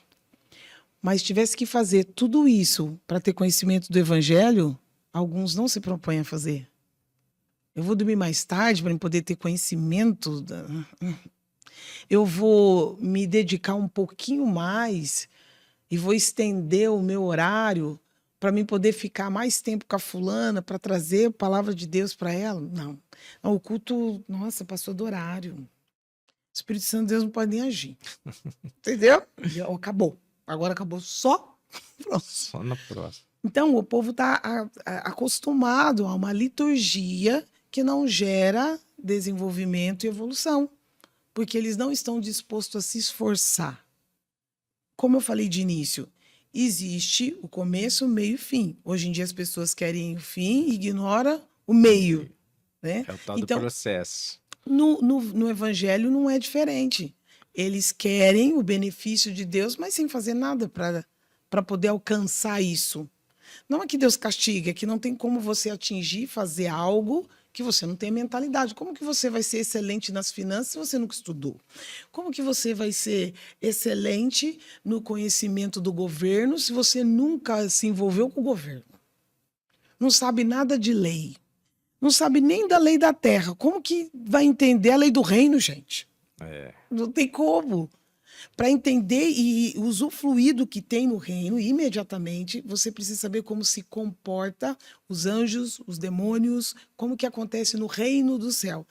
Mas tivesse que fazer tudo isso para ter conhecimento do evangelho, alguns não se propõem a fazer. Eu vou dormir mais tarde para poder ter conhecimento. Eu vou me dedicar um pouquinho mais e vou estender o meu horário para mim poder ficar mais tempo com a fulana, para trazer a palavra de Deus para ela. Não. O culto, nossa, passou do horário. O Espírito Santo de Deus não pode nem agir. Entendeu? E, acabou. Agora acabou só. Só na próxima. Então, o povo está acostumado a uma liturgia que não gera desenvolvimento e evolução, porque eles não estão dispostos a se esforçar. Como eu falei de início, existe o começo, o meio e fim. Hoje em dia as pessoas querem o fim e ignoram o meio. Né? É o tal do processo. No evangelho não é diferente. Eles querem o benefício de Deus, mas sem fazer nada para poder alcançar isso. Não é que Deus castiga, é que não tem como você atingir, fazer algo que você não tem a mentalidade. Como que você vai ser excelente nas finanças se você nunca estudou? Como que você vai ser excelente no conhecimento do governo se você nunca se envolveu com o governo? Não sabe nada de lei. Não sabe nem da lei da terra. Como que vai entender a lei do reino, gente? Não tem como. Para entender e usufruir do que tem no reino, imediatamente, você precisa saber como se comporta os anjos, os demônios, como que acontece no reino do céu.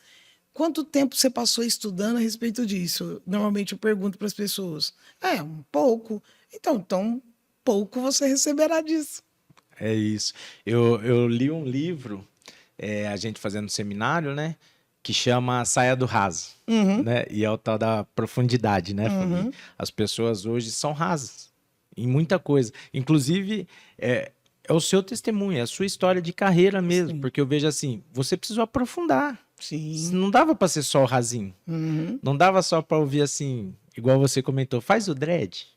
Quanto tempo você passou estudando a respeito disso? Normalmente eu pergunto para as pessoas. Um pouco. Então, pouco você receberá disso. É isso. Eu li um livro, a gente fazendo seminário, né? Que chama Saia do Raso, né? E é o tal da profundidade, né, Fabi? As pessoas hoje são rasas em muita coisa. Inclusive, é o seu testemunho, é a sua história de carreira mesmo. Sim. Porque eu vejo assim, você precisou aprofundar. Sim. Não dava para ser só o rasinho. Não dava só para ouvir assim, igual você comentou, faz o dread.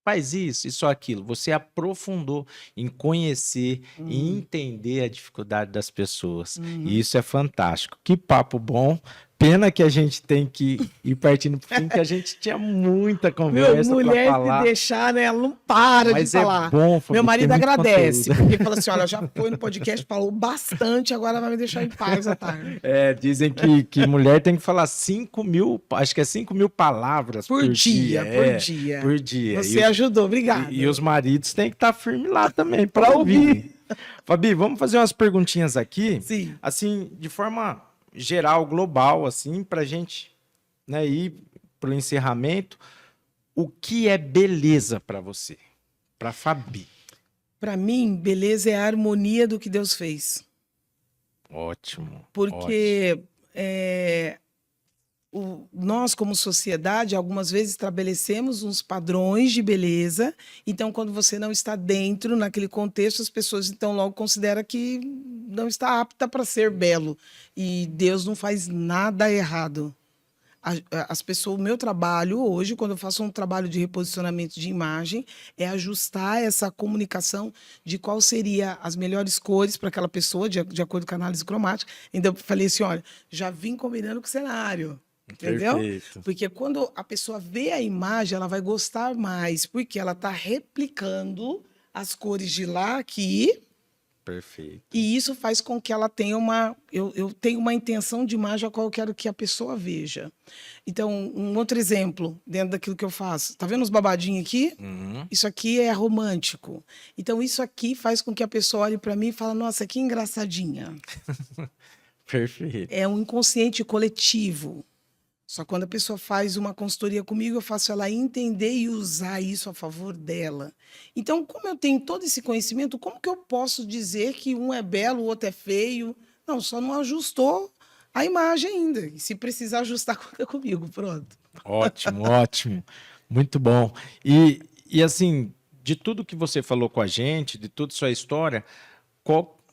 Faz isso, isso, aquilo. Você aprofundou em conhecer e entender a dificuldade das pessoas. E isso é fantástico. Que papo bom. Pena que a gente tem que ir partindo pro fim, que a gente tinha muita conversa para falar. Mulher se deixar, né? Ela não para de falar. É bom, meu marido agradece, porque fala assim, olha, já foi no podcast, falou bastante, agora vai me deixar em paz à tarde. Dizem que mulher tem que falar 5.000, acho que é 5.000 palavras por dia. Por dia. Você ajudou, obrigado. E os maridos têm que estar firmes lá também para ouvir. Fabi, vamos fazer umas perguntinhas aqui. Sim. Assim, de forma geral, global, assim, para a gente, né, ir para o encerramento. O que é beleza para você? Para Fabi? Para mim, beleza é a harmonia do que Deus fez. Ótimo. Porque nós, como sociedade, algumas vezes estabelecemos uns padrões de beleza. Então, quando você não está dentro naquele contexto, as pessoas então logo consideram que não está apta para ser belo. E Deus não faz nada errado. As pessoas, o meu trabalho hoje, quando eu faço um trabalho de reposicionamento de imagem, é ajustar essa comunicação de qual seria as melhores cores para aquela pessoa, de acordo com a análise cromática. Então, eu falei assim, olha, já vim combinando com o cenário. Entendeu? Perfeito. Porque quando a pessoa vê a imagem, ela vai gostar mais, porque ela está replicando as cores de lá aqui. Perfeito. E isso faz com que ela tenha eu tenho uma intenção de imagem a qual eu quero que a pessoa veja. Então, um outro exemplo, dentro daquilo que eu faço. Tá vendo os babadinhos aqui? Isso aqui é romântico. Então, isso aqui faz com que a pessoa olhe para mim e fale, nossa, que engraçadinha. Perfeito. É um inconsciente coletivo. Só quando a pessoa faz uma consultoria comigo, eu faço ela entender e usar isso a favor dela. Então, como eu tenho todo esse conhecimento, como que eu posso dizer que um é belo, o outro é feio? Não, só não ajustou a imagem ainda. E se precisar ajustar, conta comigo, pronto. Ótimo, ótimo. Muito bom. E assim, de tudo que você falou com a gente, de toda a sua história,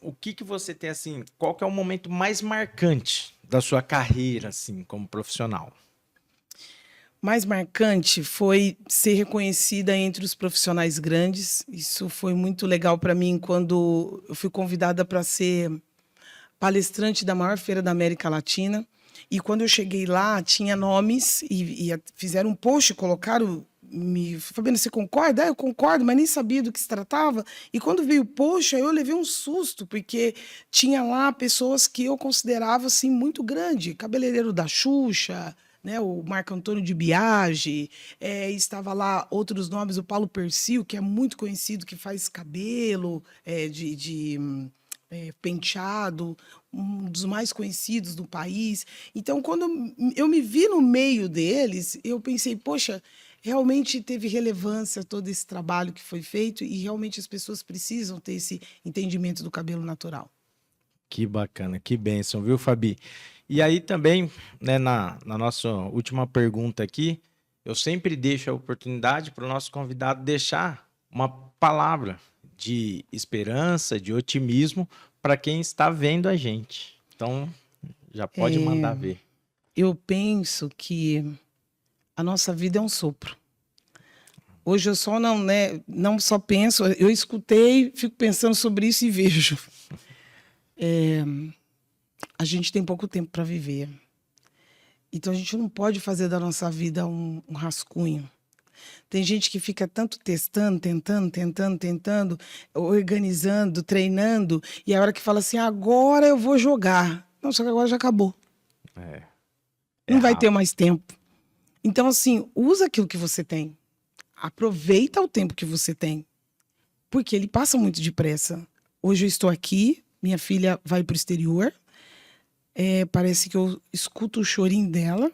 o que você tem assim, qual que é o momento mais marcante da sua carreira, assim, como profissional? Mais marcante foi ser reconhecida entre os profissionais grandes. Isso foi muito legal para mim quando eu fui convidada para ser palestrante da maior feira da América Latina. E quando eu cheguei lá, tinha nomes e fizeram um post, colocaram... Fabiana, você concorda? Eu concordo, mas nem sabia do que se tratava. E quando veio o post, eu levei um susto, porque tinha lá pessoas que eu considerava assim, muito grande. Cabeleireiro da Xuxa, né, o Marco Antônio de Biagi, estava lá outros nomes, o Paulo Persil, que é muito conhecido, que faz cabelo penteado, um dos mais conhecidos do país. Então, quando eu me vi no meio deles, eu pensei, poxa, realmente teve relevância todo esse trabalho que foi feito e realmente as pessoas precisam ter esse entendimento do cabelo natural. Que bacana, que bênção, viu, Fabi? E aí também, né, na nossa última pergunta aqui, eu sempre deixo a oportunidade para o nosso convidado deixar uma palavra de esperança, de otimismo para quem está vendo a gente. Então, já pode mandar ver. Eu penso que a nossa vida é um sopro. Hoje eu só não só penso, eu escutei, fico pensando sobre isso e vejo. a gente tem pouco tempo para viver. Então a gente não pode fazer da nossa vida um rascunho. Tem gente que fica tanto testando, tentando, organizando, treinando, e a hora que fala assim, agora eu vou jogar. Não, só que agora já acabou. Não vai ter mais tempo. Então, assim, usa aquilo que você tem. Aproveita o tempo que você tem. Porque ele passa muito depressa. Hoje eu estou aqui, minha filha vai para o exterior. Parece que eu escuto o chorinho dela,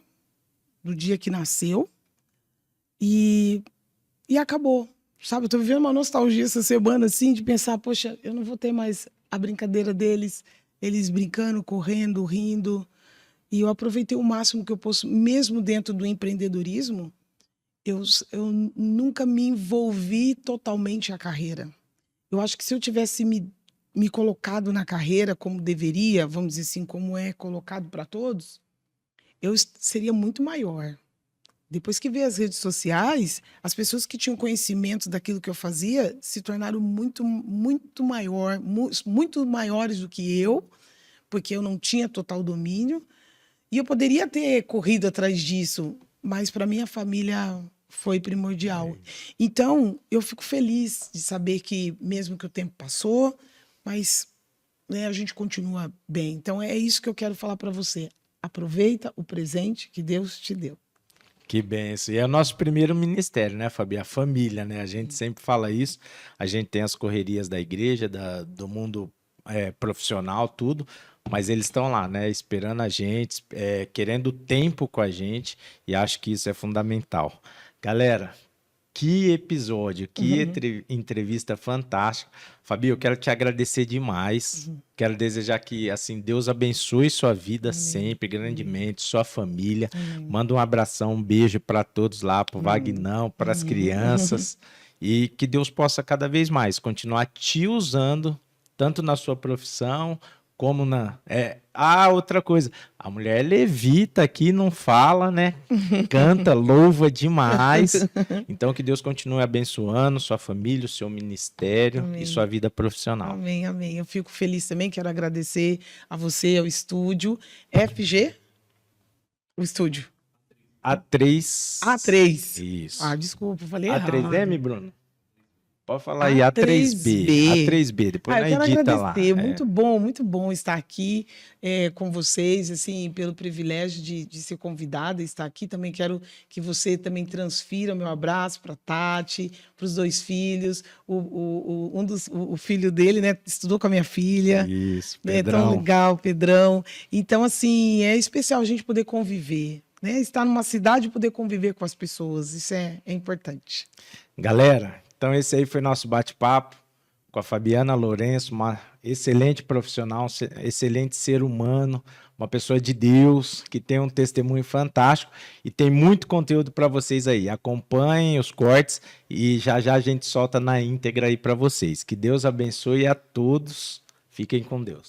do dia que nasceu. E acabou, sabe? Eu tô vivendo uma nostalgia essa semana, assim, de pensar, poxa, eu não vou ter mais a brincadeira deles, eles brincando, correndo, rindo. E eu aproveitei o máximo que eu posso, mesmo dentro do empreendedorismo, eu nunca me envolvi totalmente na carreira. Eu acho que se eu tivesse me colocado na carreira como deveria, vamos dizer assim, como é colocado para todos, eu seria muito maior. Depois que veio as redes sociais, as pessoas que tinham conhecimento daquilo que eu fazia se tornaram muito maiores do que eu, porque eu não tinha total domínio. E eu poderia ter corrido atrás disso, mas para minha família foi primordial. Então, eu fico feliz de saber que, mesmo que o tempo passou, mas né, a gente continua bem. Então, é isso que eu quero falar para você. Aproveita o presente que Deus te deu. Que benção. E é o nosso primeiro ministério, né, Fabi? A família, né? A gente sempre fala isso. A gente tem as correrias da igreja, do mundo profissional, tudo. Mas eles estão lá, né? Esperando a gente, querendo tempo com a gente. E acho que isso é fundamental. Galera, que episódio, que entrevista fantástica. Fabi, eu quero te agradecer demais. Quero desejar que, assim, Deus abençoe sua vida sempre, grandemente, sua família. Manda um abração, um beijo para todos lá, para o Vagnão, para as crianças. E que Deus possa cada vez mais continuar te usando, tanto na sua profissão, como na... outra coisa, a mulher levita aqui, não fala, né? Canta, louva demais. Então, que Deus continue abençoando sua família, o seu ministério e sua vida profissional. Amém, amém. Eu fico feliz também, quero agradecer a você, ao estúdio. FG? O estúdio. A3. A3. Isso. Desculpa, falei errado. A3M, Bruno? Pode falar aí, A3B. A3B, depois eu quero edita agradecer. lá. Muito bom estar aqui com vocês, assim, pelo privilégio de ser convidada, estar aqui. Também quero que você também transfira o meu abraço para a Tati, para os 2 filhos. O filho dele, né, estudou com a minha filha. Isso, Pedrão. É tão legal, Pedrão. Então, assim, é especial a gente poder conviver, né? Estar numa cidade e poder conviver com as pessoas. Isso é importante. Galera, então esse aí foi nosso bate-papo com a Fabiana Lourenço, uma excelente profissional, excelente ser humano, uma pessoa de Deus, que tem um testemunho fantástico e tem muito conteúdo para vocês aí. Acompanhem os cortes e já a gente solta na íntegra aí para vocês. Que Deus abençoe a todos. Fiquem com Deus.